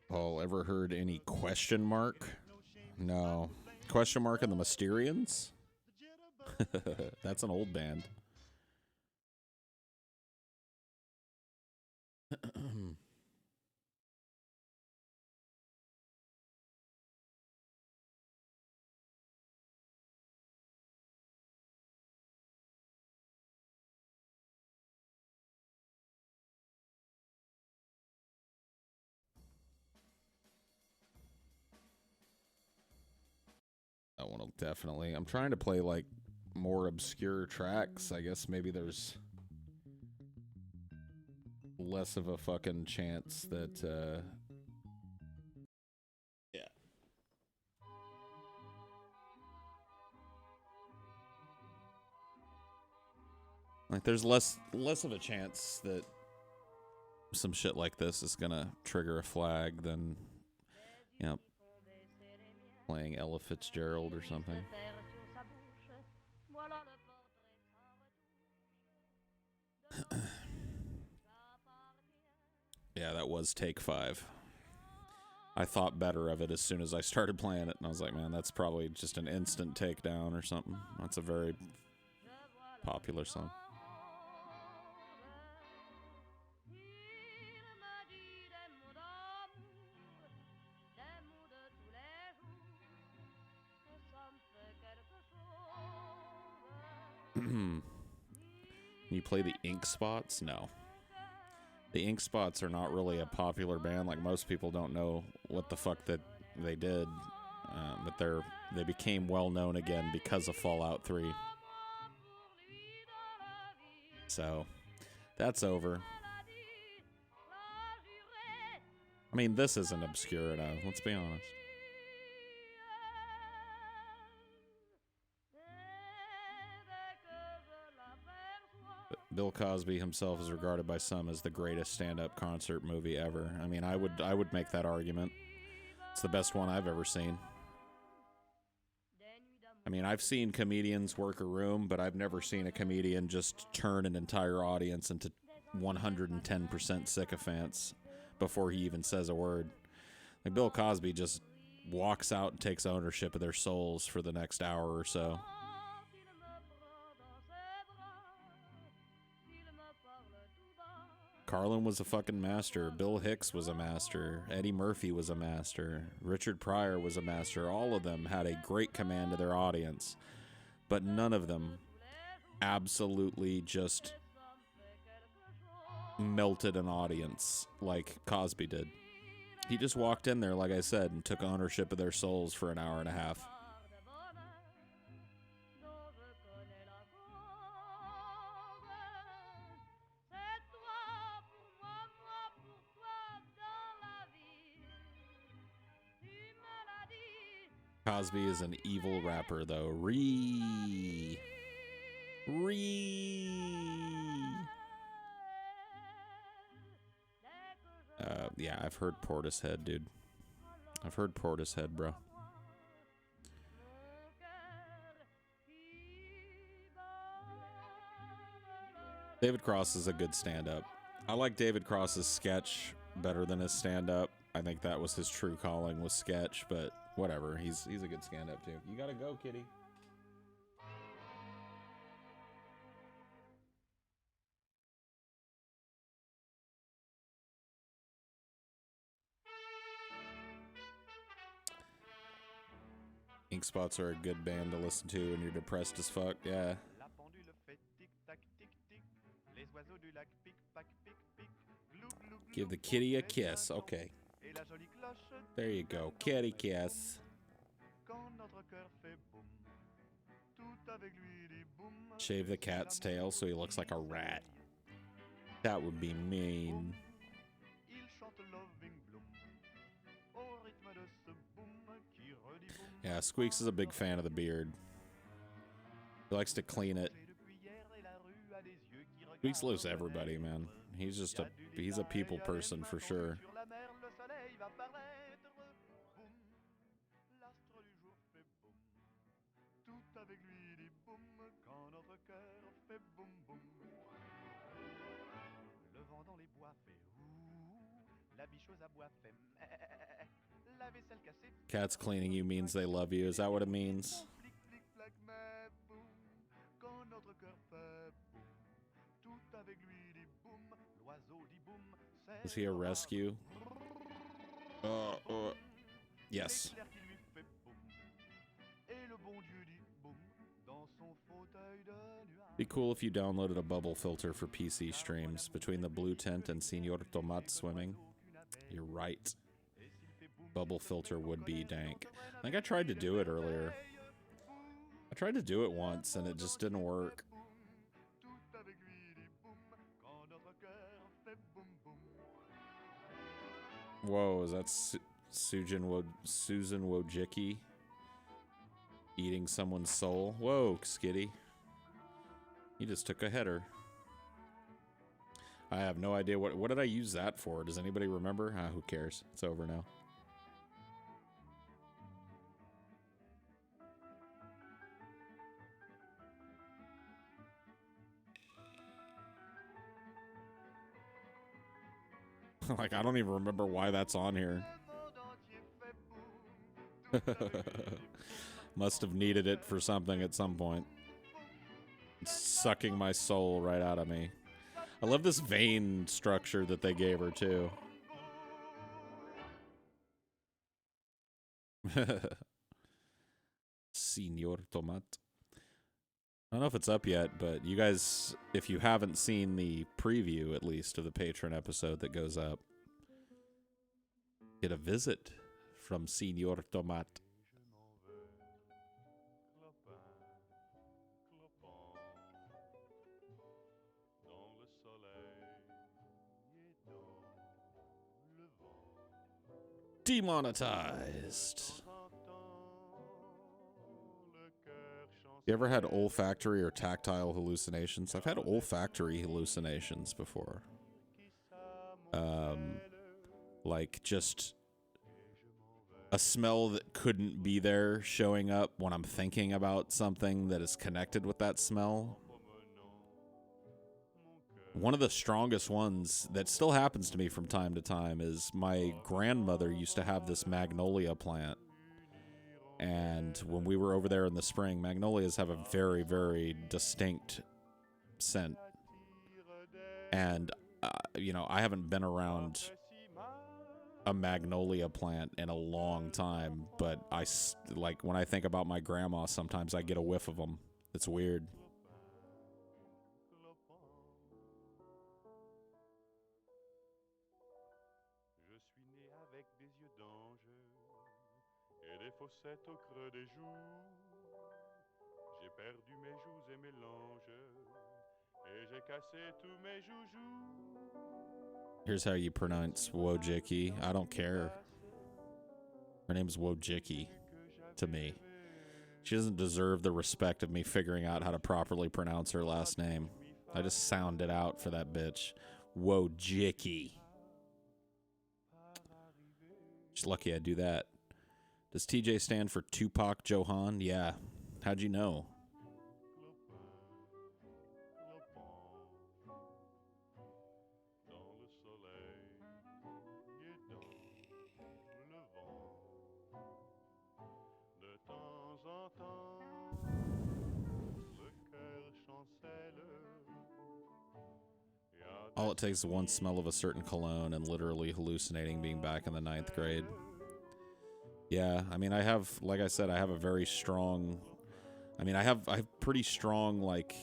Paul, ever heard any question mark? No. Question mark and the Mysterians? That's an old band. I want to definitely. I'm trying to play like more obscure tracks. I guess maybe there's less of a fucking chance that, yeah. Like, there's less of a chance that some shit like this is gonna trigger a flag than, you know, playing Ella Fitzgerald or something. Yeah, that was take 5. I thought better of it as soon as I started playing it, and I was like, man, that's probably just an instant takedown or something. That's a very popular song. You play the Ink Spots? No. The Ink Spots are not really a popular band. Like, most people don't know what the fuck that they did. But they became well known again because of Fallout 3. So, that's over. I mean, this isn't obscure enough, let's be honest. Bill Cosby himself is regarded by some as the greatest stand-up concert movie ever. I mean, I would make that argument. It's the best one I've ever seen. I mean, I've seen comedians work a room, but I've never seen a comedian just turn an entire audience into 110% sycophants before he even says a word. Like, Bill Cosby just walks out and takes ownership of their souls for the next hour or so. Carlin was a fucking master. Bill Hicks was a master. Eddie Murphy was a master. Richard Pryor was a master. All of them had a great command of their audience, but none of them absolutely just melted an audience like Cosby did. He just walked in there, like I said, and took ownership of their souls for an hour and a half. Cosby is an evil rapper, though. Yeah, I've heard Portishead, dude. I've heard Portishead, bro. David Cross is a good stand-up. I like David Cross's sketch better than his stand-up. I think that was his true calling, was sketch, but whatever. He's a good stand-up, too. You gotta go, kitty. Ink Spots are a good band to listen to when you're depressed as fuck, yeah. Give the kitty a kiss, okay. There you go, kitty kiss. Shave the cat's tail so he looks like a rat. That would be mean. Yeah, Squeaks is a big fan of the beard. He likes to clean it. Squeaks loves everybody, man. He's a people person for sure. Cats cleaning you means they love you. Is that what it means? Is he a rescue? Yes. Be cool if you downloaded a bubble filter for PC streams between the blue tent and Senor Tomat swimming. You're right. Bubble filter would be dank. I think I tried to do it earlier. I tried to do it once and it just didn't work. Whoa, is that Susan Wojcicki eating someone's soul? Whoa, Skitty. He just took a header. I have no idea what did I use that for? Does anybody remember? Who cares? It's over now. Like, I don't even remember why that's on here. Must have needed it for something at some point. It's sucking my soul right out of me. I love this vein structure that they gave her, too. Senor Tomat. I don't know if it's up yet, but you guys, if you haven't seen the preview, at least, of the Patreon episode that goes up, get a visit from Senor Tomat. Demonetized. You ever had olfactory or tactile hallucinations? I've had olfactory hallucinations before. Like just a smell that couldn't be there showing up when I'm thinking about something that is connected with that smell. One of the strongest ones that still happens to me from time to time is my grandmother used to have this magnolia plant. And when we were over there in the spring, magnolias have a very, very distinct scent. And, you know, I haven't been around a magnolia plant in a long time, but like when I think about my grandma, sometimes I get a whiff of them. It's weird. Fossettes au creux des joues, j'ai perdu mes joues et mes langes, et j'ai cassé tous mes joujoux. Here's how you pronounce Wojcicki. I don't care. Her name's Wojcicki to me. She doesn't deserve the respect of me figuring out how to properly pronounce her last name. I just sound it out for that bitch. Wojcicki. She's lucky I do that. Does TJ stand for Tupac Johan? Yeah. How'd you know? All it takes is one smell of a certain cologne and literally hallucinating being back in the 9th grade. Yeah, I mean, I have, like I said, I have a very strong, I have pretty strong, like,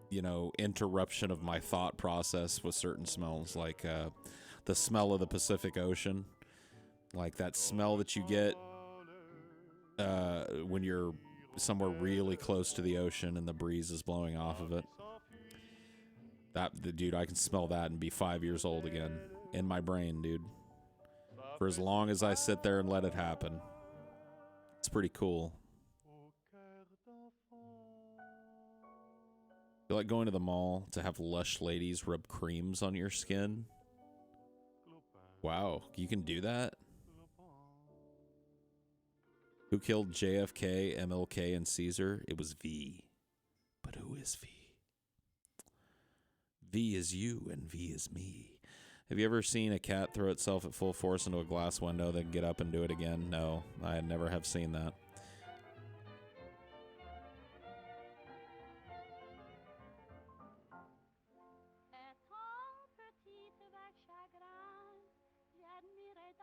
you know, interruption of my thought process with certain smells, like the smell of the Pacific Ocean, like that smell that you get when you're somewhere really close to the ocean and the breeze is blowing off of it. Dude, I can smell that and be 5 years old again in my brain, dude. For as long as I sit there and let it happen. It's pretty cool. You like going to the mall to have lush ladies rub creams on your skin? Wow, you can do that? Who killed JFK, MLK, and Caesar? It was V. But who is V? V is you and V is me. Have you ever seen a cat throw itself at full force into a glass window, then get up and do it again? No, I never have seen that.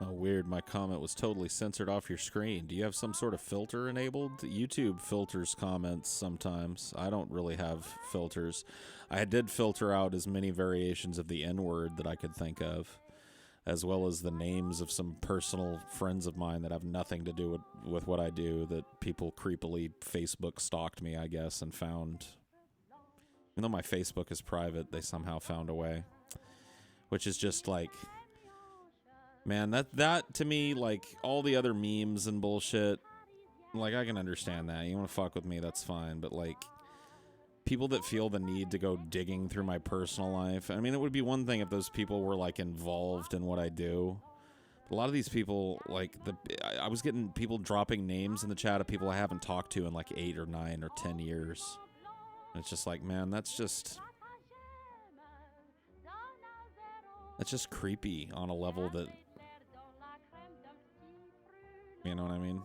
Oh, weird. My comment was totally censored off your screen. Do you have some sort of filter enabled? YouTube filters comments sometimes. I don't really have filters. I did filter out as many variations of the N-word that I could think of, as well as the names of some personal friends of mine that have nothing to do with what I do, that people creepily Facebook stalked me, I guess, and found. Even though my Facebook is private, they somehow found a way. Which is just like... Man, that to me, like, all the other memes and bullshit, like, I can understand that. You want to fuck with me, that's fine. But, like, people that feel the need to go digging through my personal life, I mean, it would be one thing if those people were, like, involved in what I do. A lot of these people, like, I was getting people dropping names in the chat of people I haven't talked to in, like, 8 or 9 or 10 years. And it's just like, man, that's just creepy on a level that, you know what I mean?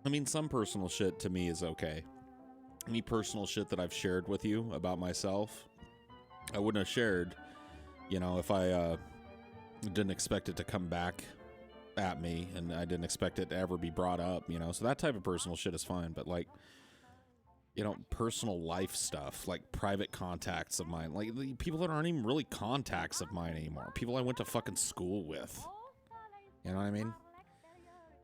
I mean, some personal shit to me is okay. Any personal shit that I've shared with you about myself, I wouldn't have shared, you know, if I didn't expect it to come back at me and I didn't expect it to ever be brought up, you know. So that type of personal shit is fine, but, like, you know, personal life stuff, like private contacts of mine, like the people that aren't even really contacts of mine anymore, people I went to fucking school with, you know what I mean?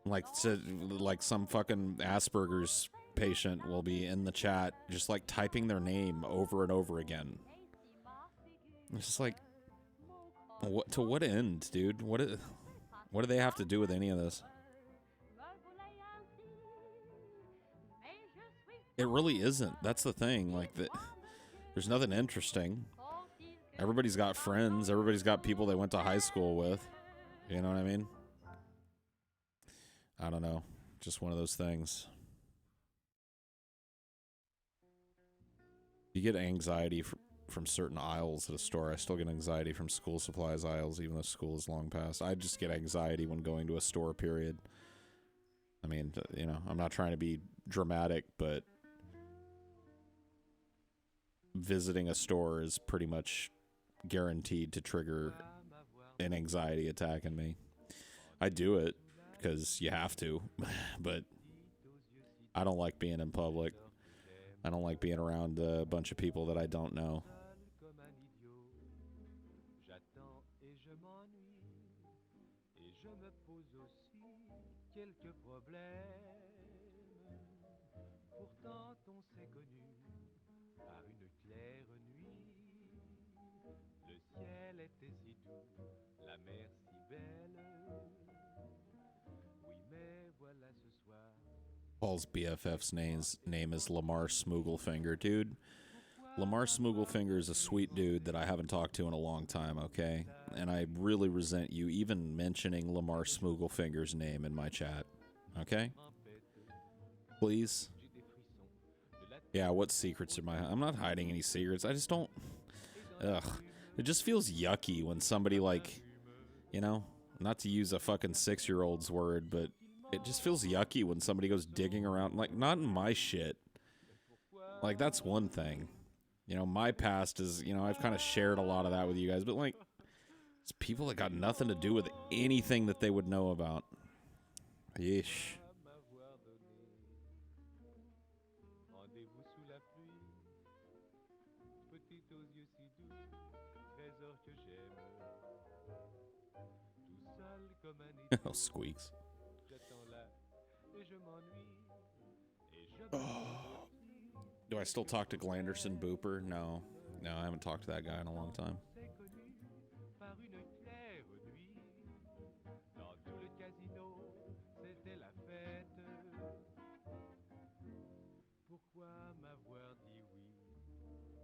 Like, some fucking Asperger's patient will be in the chat just, like, typing their name over and over again. It's just like, to what end, dude? What do they have to do with any of this? It really isn't. That's the thing. Like, there's nothing interesting. Everybody's got friends. Everybody's got people they went to high school with. You know what I mean? I don't know. Just one of those things. You get anxiety from certain aisles at a store. I still get anxiety from school supplies aisles, even though school is long past. I just get anxiety when going to a store, period. I mean, you know, I'm not trying to be dramatic, but visiting a store is pretty much guaranteed to trigger an anxiety attack in me. I do it because you have to, but I don't like being in public. I don't like being around a bunch of people that I don't know. Paul's BFF's name is Lamar Smooglefinger. Dude, Lamar Smooglefinger is a sweet dude that I haven't talked to in a long time, okay? And I really resent you even mentioning Lamar Smooglefinger's name in my chat, okay? Please? Yeah, what secrets am I'm not hiding any secrets. I just don't... Ugh. It just feels yucky when somebody, like, you know, not to use a fucking 6-year-old's word, but it just feels yucky when somebody goes digging around, like, not in my shit. Like, that's one thing. You know, my past is, you know, I've kind of shared a lot of that with you guys, but, like, it's people that got nothing to do with anything that they would know about. Yeesh. Oh, squeaks. Oh. Do I still talk to Glanderson Booper? No. No, I haven't talked to that guy in a long time.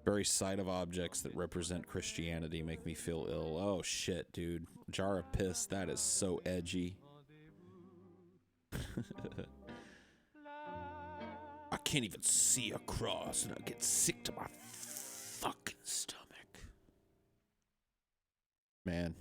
Very sight of objects that represent Christianity make me feel ill. Oh, shit, dude. Jar of piss, that is so edgy. I can't even see a cross, and I get sick to my fucking stomach. Man.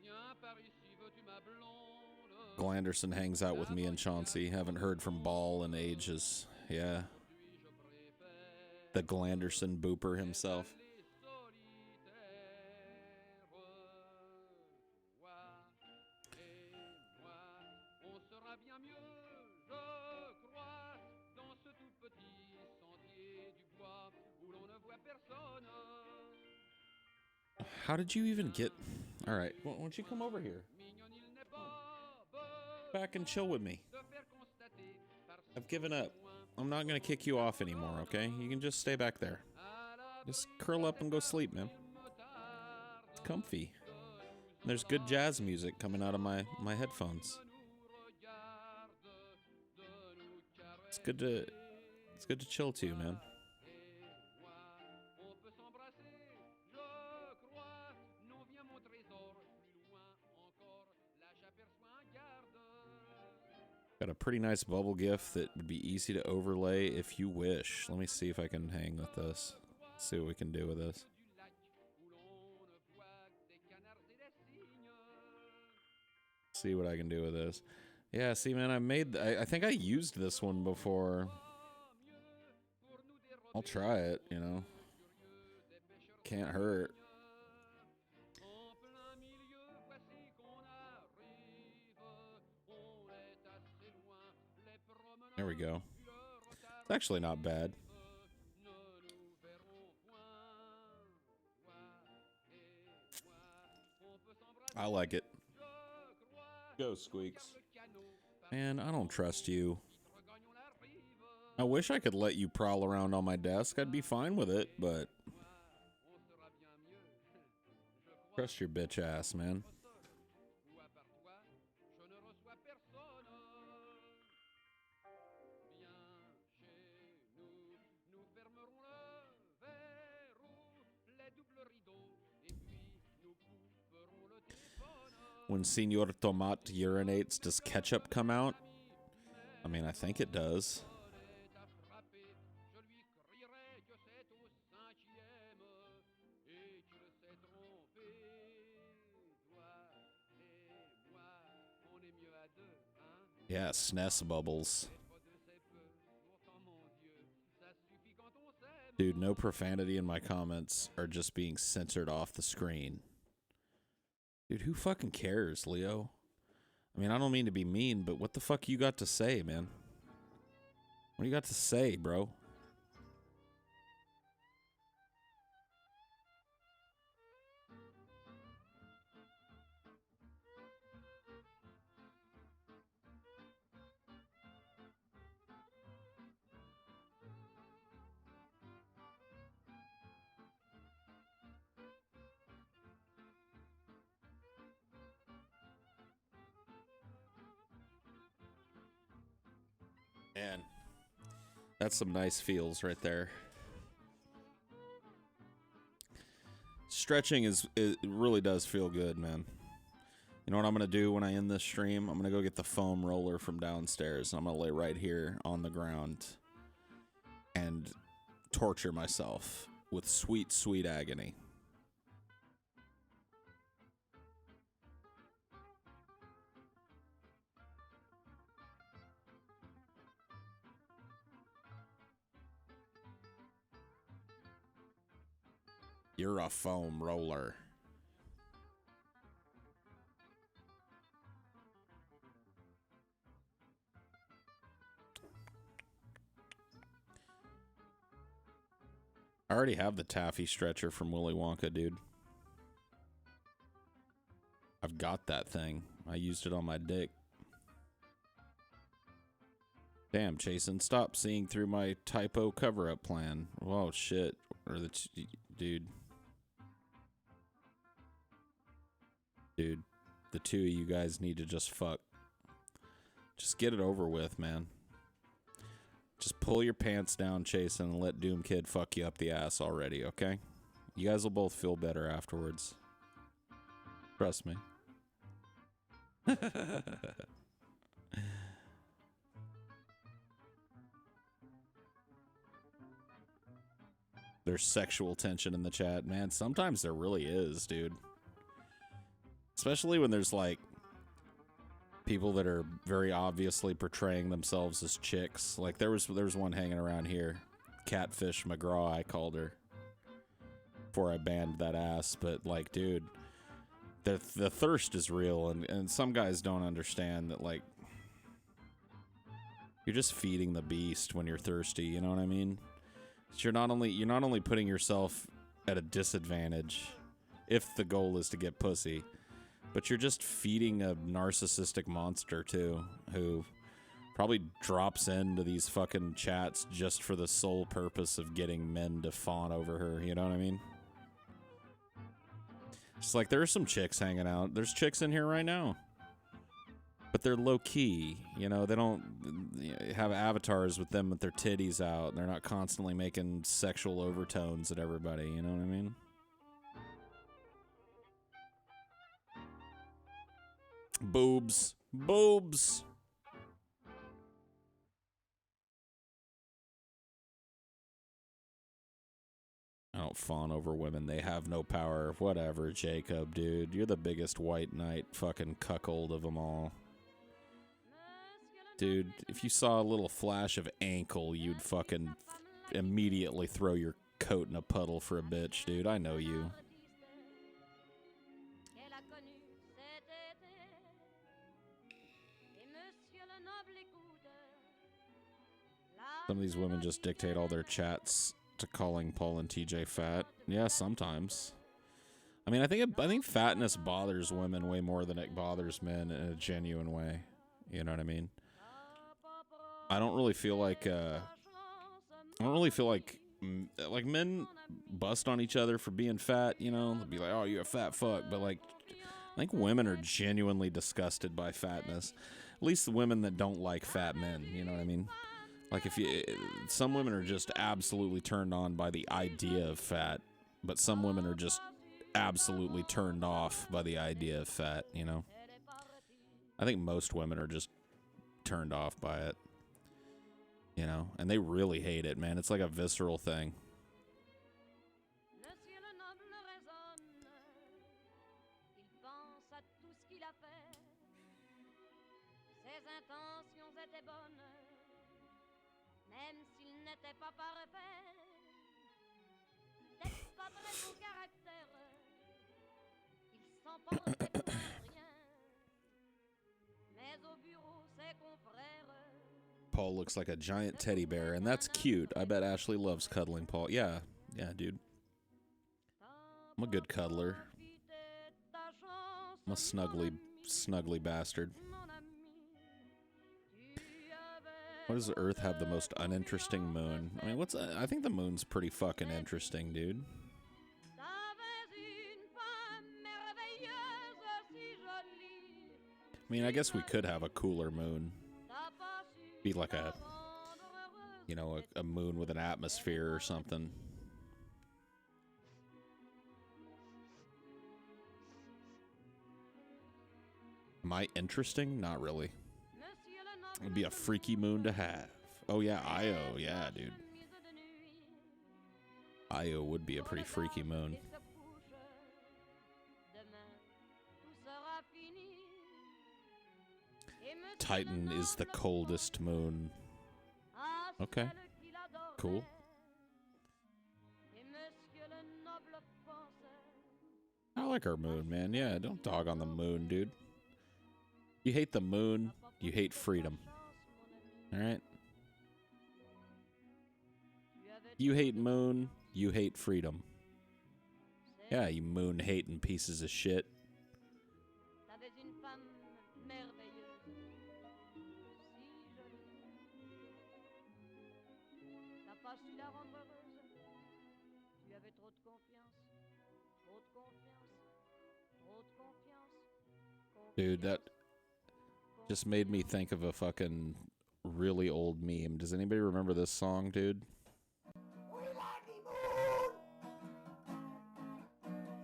Viens par ici, veux-tu ma blonde? Glanderson hangs out with me and Chauncey. Haven't heard from Ball in ages. Yeah. The Glanderson booper himself. How did you even get... All right, why don't you come over here? Back and chill with me. I've given up. I'm not going to kick you off anymore, okay? You can just stay back there. Just curl up and go sleep, man. It's comfy. There's good jazz music coming out of my headphones. It's good to chill to, man. Got a pretty nice bubble gift that would be easy to overlay if you wish. Let me see if I can hang with this. See what we can do with this. See what I can do with this. Yeah, see, man, I think I used this one before. I'll try it, you know. Can't hurt. There we go. It's actually not bad. I like it. Go, Squeaks. Man, I don't trust you. I wish I could let you prowl around on my desk. I'd be fine with it, but... Trust your bitch ass, man. When Senor Tomate urinates, does ketchup come out? I mean, I think it does. Yeah, SNES bubbles. Dude, no profanity in my comments are just being censored off the screen. Dude, who fucking cares, Leo? I mean, I don't mean to be mean, but what the fuck you got to say, man? What do you got to say, bro? Man, that's some nice feels right there. Stretching it really does feel good, man. You know what I'm going to do when I end this stream? I'm going to go get the foam roller from downstairs. I'm going to lay right here on the ground and torture myself with sweet, sweet agony. You're a foam roller. I already have the taffy stretcher from Willy Wonka, dude. I've got that thing. I used it on my dick. Damn, Chasen, stop seeing through my typo cover-up plan. Whoa, shit. Or the dude. Dude, the two of you guys need to just fuck. Just get it over with, man. Just pull your pants down, Chasen, and let Doom Kid fuck you up the ass already, okay? You guys will both feel better afterwards. Trust me. There's sexual tension in the chat. Man, sometimes there really is, dude. Especially when there's like people that are very obviously portraying themselves as chicks. Like there was one hanging around here, Catfish McGraw, I called her before I banned that ass. But like, dude, the thirst is real, and some guys don't understand that. Like, you're just feeding the beast when you're thirsty. You know what I mean? So you're not only putting yourself at a disadvantage if the goal is to get pussy, but you're just feeding a narcissistic monster too, who probably drops into these fucking chats just for the sole purpose of getting men to fawn over her. You know what I mean? It's like there are some chicks hanging out. There's chicks in here right now, but they're low key. You know, they don't have avatars with them with their titties out. They're not constantly making sexual overtones at everybody. You know what I mean? Boobs. Boobs. I don't fawn over women. They have no power. Whatever, Jacob, dude. You're the biggest white knight fucking cuckold of them all. Dude, if you saw a little flash of ankle, you'd fucking immediately throw your coat in a puddle for a bitch, dude. I know you. Some of these women just dictate all their chats to calling Paul and TJ fat. Yeah, sometimes. I mean, I think fatness bothers women way more than it bothers men in a genuine way. You know what I mean? I don't really feel like men bust on each other for being fat, you know? They'll be like, "Oh, you're a fat fuck." But like, I think women are genuinely disgusted by fatness. At least the women that don't like fat men, you know what I mean? Like, some women are just absolutely turned on by the idea of fat, but some women are just absolutely turned off by the idea of fat, you know? I think most women are just turned off by it, you know? And they really hate it, man. It's like a visceral thing. Paul looks like a giant teddy bear, and that's cute. I bet Ashley loves cuddling Paul. Yeah, dude. I'm a good cuddler. I'm a snuggly bastard. Why does the Earth have the most uninteresting moon? I mean, I think the moon's pretty fucking interesting, dude. I mean, I guess we could have a cooler moon. Be like a moon with an atmosphere or something. Am I interesting? Not really. It'd be a freaky moon to have. Oh yeah, Io. Yeah, dude. Io would be a pretty freaky moon. Titan is the coldest moon. Okay. Cool. I like our moon, man. Yeah, don't dog on the moon, dude. You hate the moon, you hate freedom. Alright? You hate moon, you hate freedom. Yeah, you moon-hating pieces of shit. Dude, that just made me think of a fucking really old meme. Does anybody remember this song, dude? We like the moon,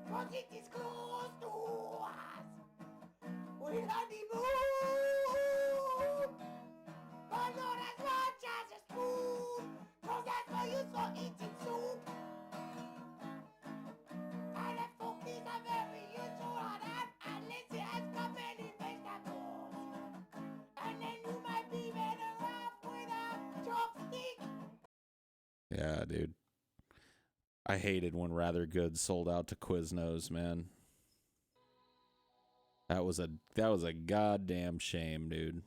'cause it is close to us. We like the moon, but not as much as a spoon, 'cause that's why you for eating soup. And the folk is a very usual and lazy as company vegetables. Yeah, dude. I hated when Rather Good sold out to Quiznos, man. That was a goddamn shame, dude.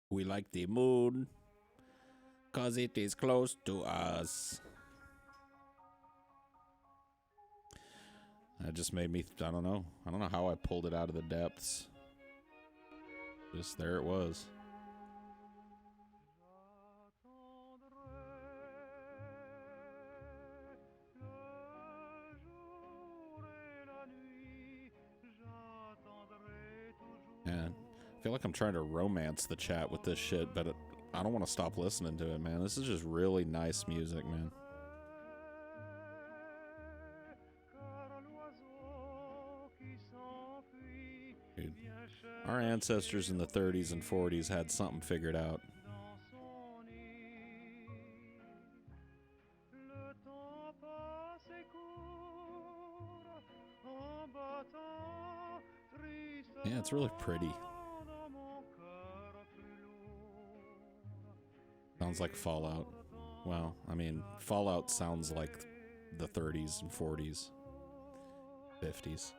We like the moon, 'cause it is close to us. That just made me, I don't know how I pulled it out of the depths. Just there it was. Man, I feel like I'm trying to romance the chat with this shit, but I don't want to stop listening to it, man. This is just really nice music, man. Dude, our ancestors in the 30s and 40s had something figured out. Yeah, it's really pretty. Sounds like Fallout. Well, I mean, Fallout sounds like the 30s and 40s, 50s.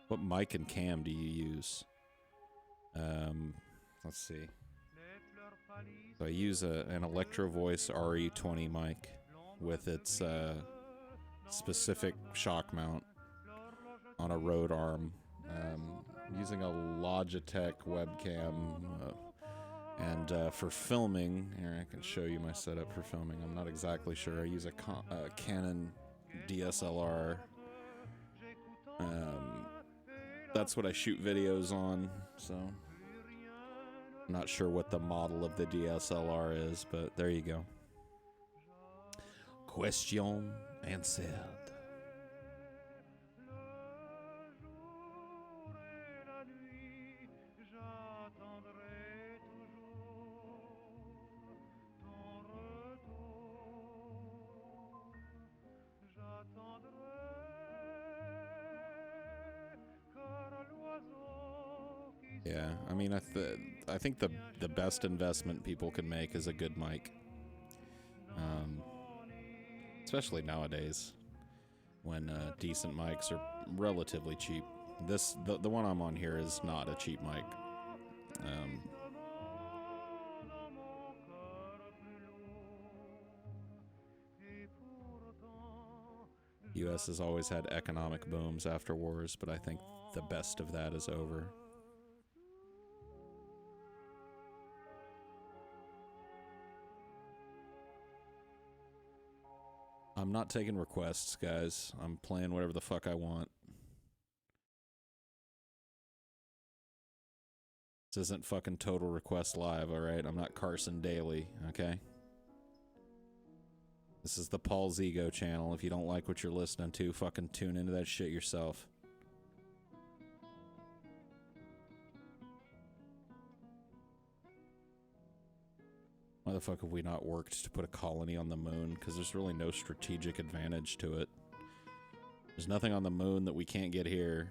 What mic and cam do you use? Let's see. So I use an Electro Voice RE20 mic with its specific shock mount on a Rode arm. Using a Logitech webcam. And for filming, here I can show you my setup for filming. I'm not exactly sure. I use a Canon DSLR. That's what I shoot videos on, so I'm not sure what the model of the DSLR is, but there you go. Question answered. Yeah, I mean, I think the best investment people can make is a good mic. Especially nowadays, when decent mics are relatively cheap. The one I'm on here is not a cheap mic. U.S. has always had economic booms after wars, but I think the best of that is over. I'm not taking requests, guys. I'm playing whatever the fuck I want. This isn't fucking Total Request Live, alright? I'm not Carson Daly, okay? This is the Paul's Ego channel. If you don't like what you're listening to, fucking tune into that shit yourself. Why the fuck have we not worked to put a colony on the moon? Because there's really no strategic advantage to it. There's nothing on the moon that we can't get here.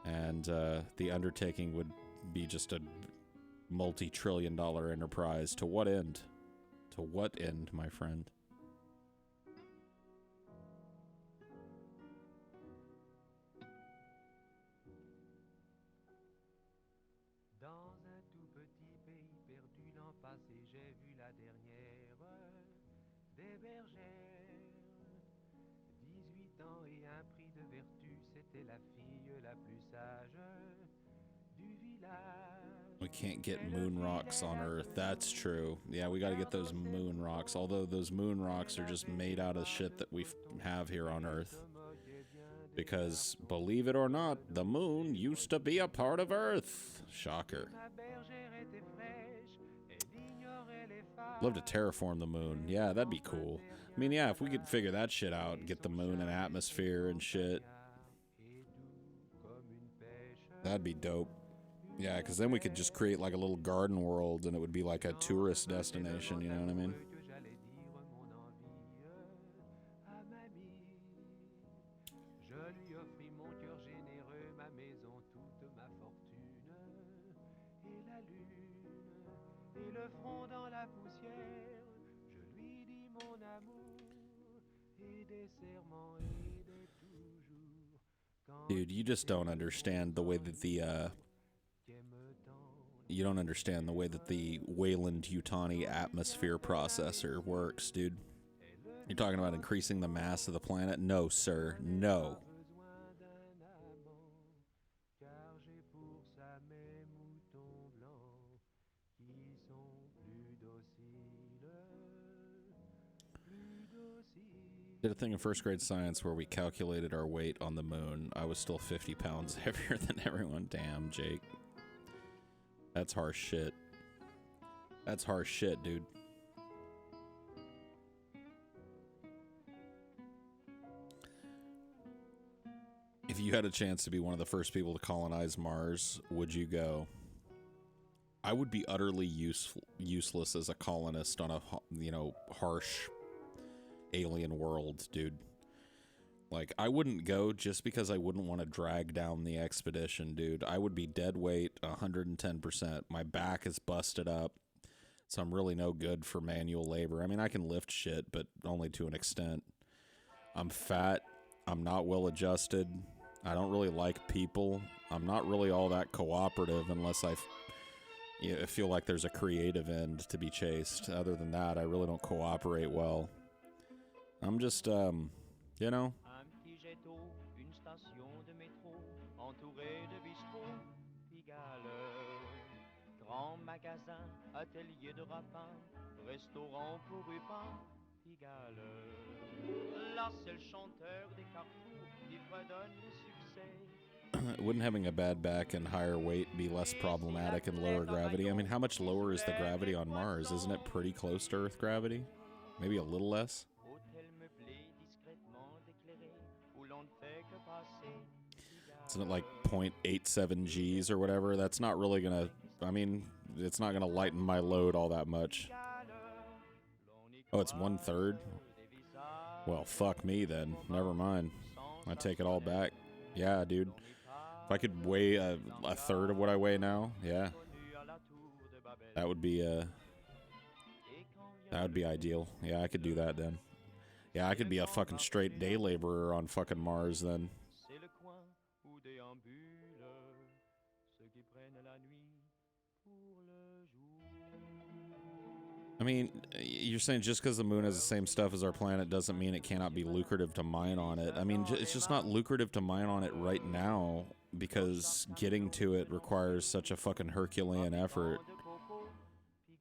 And the undertaking would be just a multi-trillion-dollar enterprise. To what end? To what end, my friend? Des bergères, 18 ans et un prix de vertu, c'était la fille la plus sage du village. We can't get moon rocks on Earth. That's true. Yeah, we gotta get those moon rocks. Although those moon rocks are just made out of shit that we have here on Earth. Because, believe it or not, the moon used to be a part of Earth. Shocker. Love to terraform the moon. Yeah, that'd be cool. I mean, yeah, if we could figure that shit out, get the moon an atmosphere and shit. That'd be dope. Yeah, because then we could just create like a little garden world and it would be like a tourist destination, you know what I mean? des serments et des toujours. Quand Dude, you just don't understand the way that you don't understand the way that the Weyland-Yutani atmosphere processor works, dude. You're talking about increasing the mass of the planet? No, sir. No. besoin d'un amant, car j'ai pour ça mes moutons blancs qui sont plus dociles, plus dociles. Did a thing in first grade science where we calculated our weight on the moon. I was still 50 pounds heavier than everyone. Damn, Jake. That's harsh shit. That's harsh shit, dude. If you had a chance to be one of the first people to colonize Mars, would you go? I would be utterly useless as a colonist on a, harsh alien world, dude. Like, I wouldn't go just because I wouldn't want to drag down the expedition, dude. I would be dead weight 110%. My back is busted up, so I'm really no good for manual labor. I mean, I can lift shit, but only to an extent. I'm fat. I'm not well adjusted. I don't really like people. I'm not really all that cooperative unless I feel like there's a creative end to be chased. Other than that, I really don't cooperate well. I'm just, you know... Un petit jet d'eau, une station de métro, entourée de bistrots, Pigalle. Grand magasin, atelier de rapin, restaurant pour Rupin, Pigalle. Là, c'est le chanteur des carrefours qui fredonne le succès. Wouldn't having a bad back and higher weight be less problematic in lower gravity? I mean, how much lower is the gravity on Mars? Isn't it pretty close to Earth gravity? Maybe a little less? Hôtel meublé, discrètement déclaré, où l'on ne fait que passer. Isn't it like 0.87 Gs or whatever? That's not really gonna, I mean, it's not gonna lighten my load all that much. Oh, it's 1/3? Well, fuck me then. Never mind. I take it all back. Yeah, dude. If I could weigh a third of what I weigh now, yeah. That would be ideal. Yeah, I could do that then. Yeah, I could be a fucking straight day laborer on fucking Mars then. C'est le coin où déambulent ceux qui prennent la nuit pour le jour. I mean, you're saying just because the moon has the same stuff as our planet doesn't mean it cannot be lucrative to mine on it. I mean, it's just not lucrative to mine on it right now because getting to it requires such a fucking Herculean effort.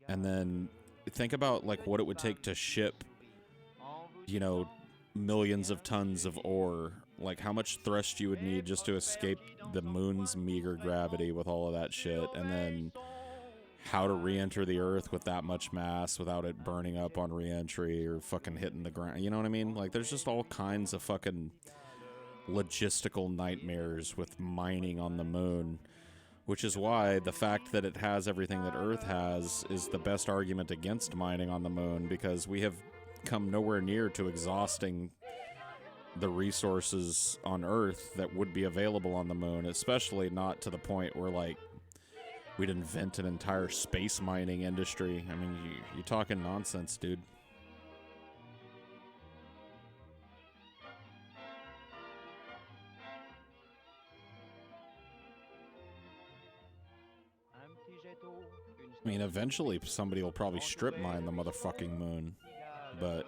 And then think about like what it would take to ship, millions of tons of ore. Like how much thrust you would need just to escape the moon's meager gravity with all of that shit, and then how to re-enter the Earth with that much mass without it burning up on re-entry or fucking hitting the ground. You know what I mean? Like there's just all kinds of fucking logistical nightmares with mining on the moon, which is why the fact that it has everything that Earth has is the best argument against mining on the moon, because we have come nowhere near to exhausting the resources on Earth that would be available on the moon, especially not to the point where like we'd invent an entire space mining industry. I mean, you're talking nonsense, dude. I mean, eventually somebody will probably strip mine the motherfucking moon, but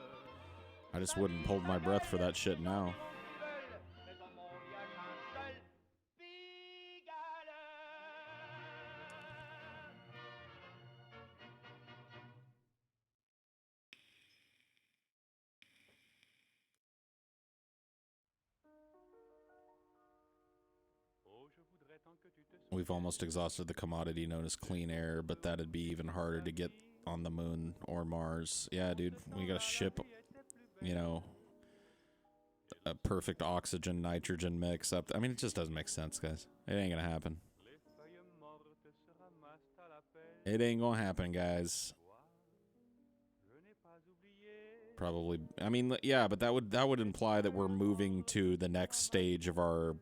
I just wouldn't hold my breath for that shit now. We've almost exhausted the commodity known as clean air, but that'd be even harder to get on the moon or Mars. Yeah, dude, we gotta ship, a perfect oxygen nitrogen mix up. I mean, it just doesn't make sense, guys. It ain't gonna happen. It ain't gonna happen, guys. Probably. I mean, yeah, but that would imply that we're moving to the next stage of our,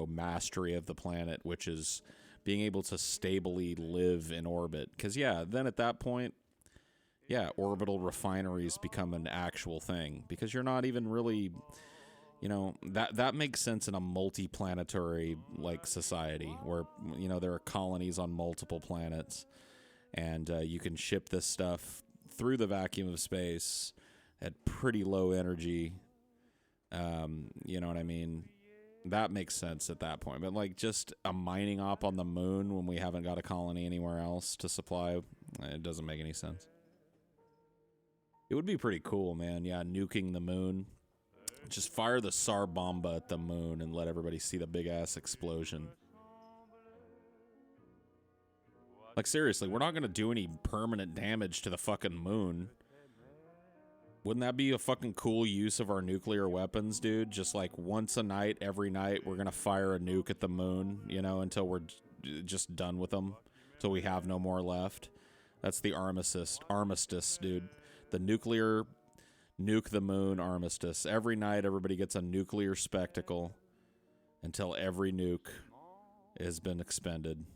mastery of the planet, which is being able to stably live in orbit. Because, yeah, then at that point, yeah, orbital refineries become an actual thing, because you're not even really, you know, that makes sense in a multi-planetary like society where, you know, there are colonies on multiple planets, and you can ship this stuff through the vacuum of space at pretty low energy. You know what I mean? That makes sense at that point. But like just a mining op on the moon when we haven't got a colony anywhere else to supply, it doesn't make any sense. It would be pretty cool, man. Yeah, nuking the moon. Just fire the SAR bomba at the moon and let everybody see the big ass explosion. Like seriously, we're not gonna do any permanent damage to the fucking moon. Wouldn't that be a fucking cool use of our nuclear weapons, dude? Just like once a night, every night, we're gonna fire a nuke at the moon, you know, until we're just done with them, until we have no more left. That's the armistice, dude. The nuclear nuke the moon armistice. Every night, everybody gets a nuclear spectacle until every nuke has been expended.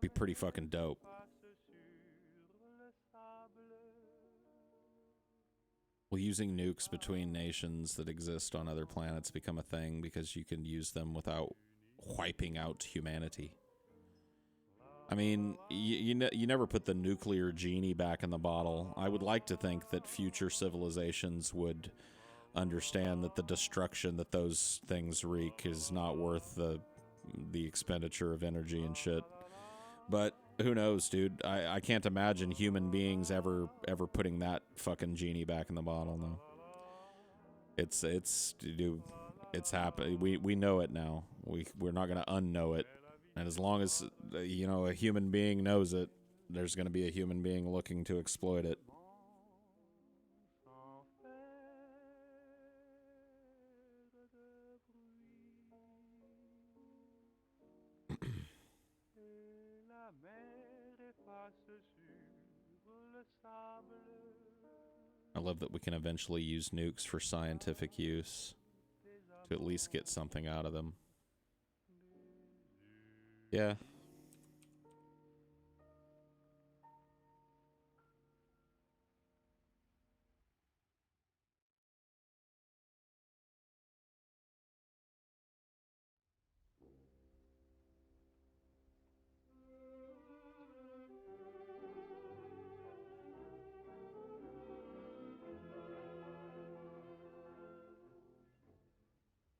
Be pretty fucking dope. Will using nukes between nations that exist on other planets become a thing because you can use them without wiping out humanity? I mean, you never put the nuclear genie back in the bottle. I would like to think that future civilizations would understand that the destruction that those things wreak is not worth the expenditure of energy and shit. But who knows, dude? I can't imagine human beings ever putting that fucking genie back in the bottle. No, dude, it's happening. We know it now. We're not gonna unknow it. And as long as you know a human being knows it, there's gonna be a human being looking to exploit it. I love that we can eventually use nukes for scientific use to at least get something out of them. Yeah.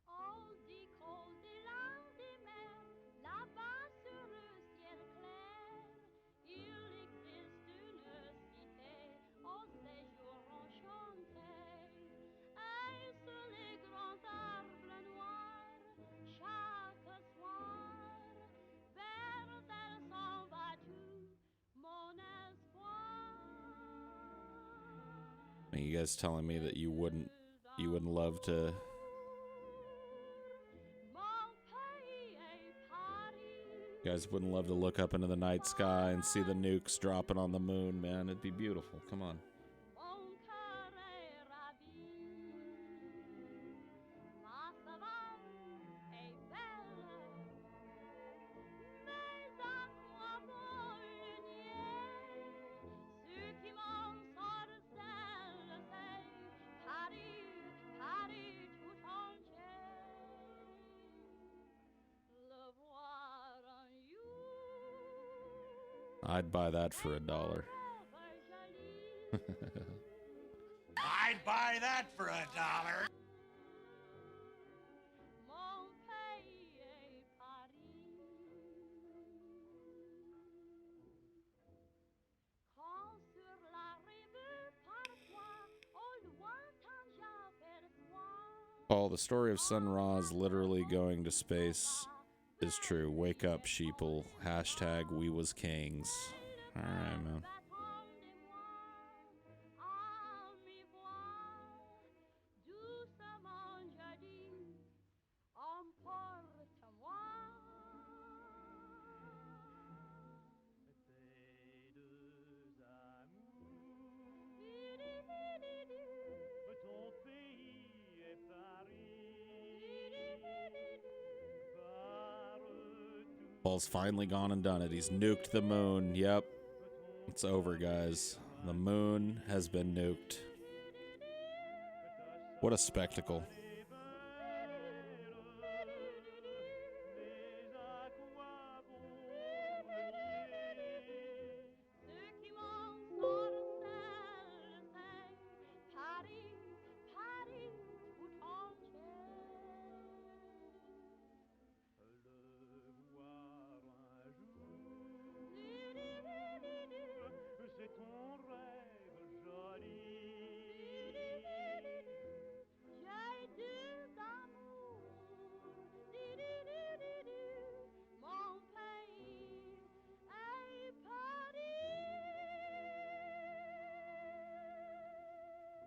On dit qu'on est l'un des mers, là-bas sur le ciel clair. Il existe une cité au séjour enchanté. Et sous les grands arbres noirs, chaque soir, vers elle s'en va tout mon espoir. Are you guys telling me that you wouldn't love to You guys wouldn't love to look up into the night sky and see the nukes dropping on the moon, man? It'd be beautiful. Come on. I'd buy that for $1. I'd buy that for $1. Paul, the story of Sun Ra's literally going to space is true. Wake up, sheeple. Hashtag we was kings. Alright, man. Paul's finally gone and done it. He's nuked the moon. Yep. It's over, guys. The moon has been nuked. What a spectacle.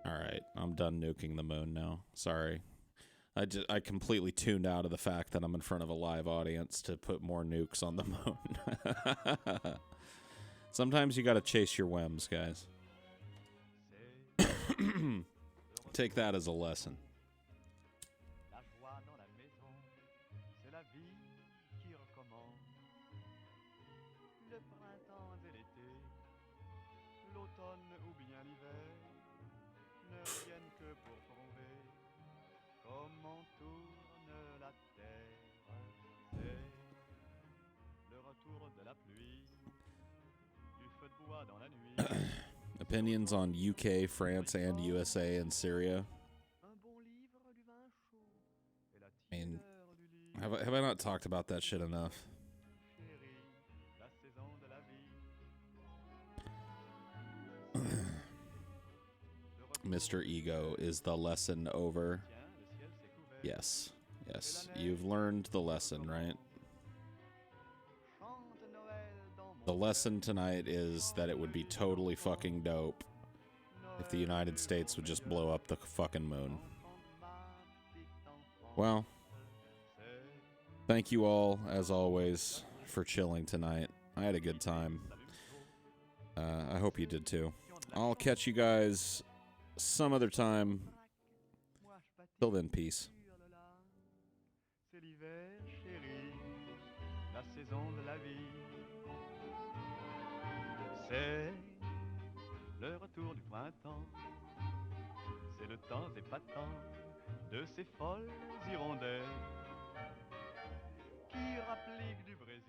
All right, I'm done nuking the moon now. Sorry. I completely tuned out of the fact that I'm in front of a live audience to put more nukes on the moon. Sometimes you got to chase your whims, guys. Take that as a lesson. La joie dans la maison, c'est la vie qui recommence. Le printemps et l'été, l'automne ou bien l'hiver, ne viennent que pour prouver comment tourne la terre. C'est le retour de la pluie, du feu de bois dans la nuit. Opinions on UK, France, and USA and Syria. Un bon livre, du vin chaud, et la I mean, tiédeur du lit. have I not talked about that shit enough? Chérie, la saison de la vie. Mr. Ego, is the lesson over? Tiens, le ciel s'est couvert. Yes. Yes. You've learned the lesson, right? Chante Noël dans mon The lesson tonight is that it would be totally fucking dope if the United States would just blow up the fucking moon. Well, thank you all, as always, for chilling tonight. I had a good time. I hope you did too. I'll catch you guys some other time. Till then, peace. C'est l'hiver, chérie, la saison de la vie. C'est le retour du printemps. C'est le temps épatant de ces folles hirondelles qui rappliquent du Brésil.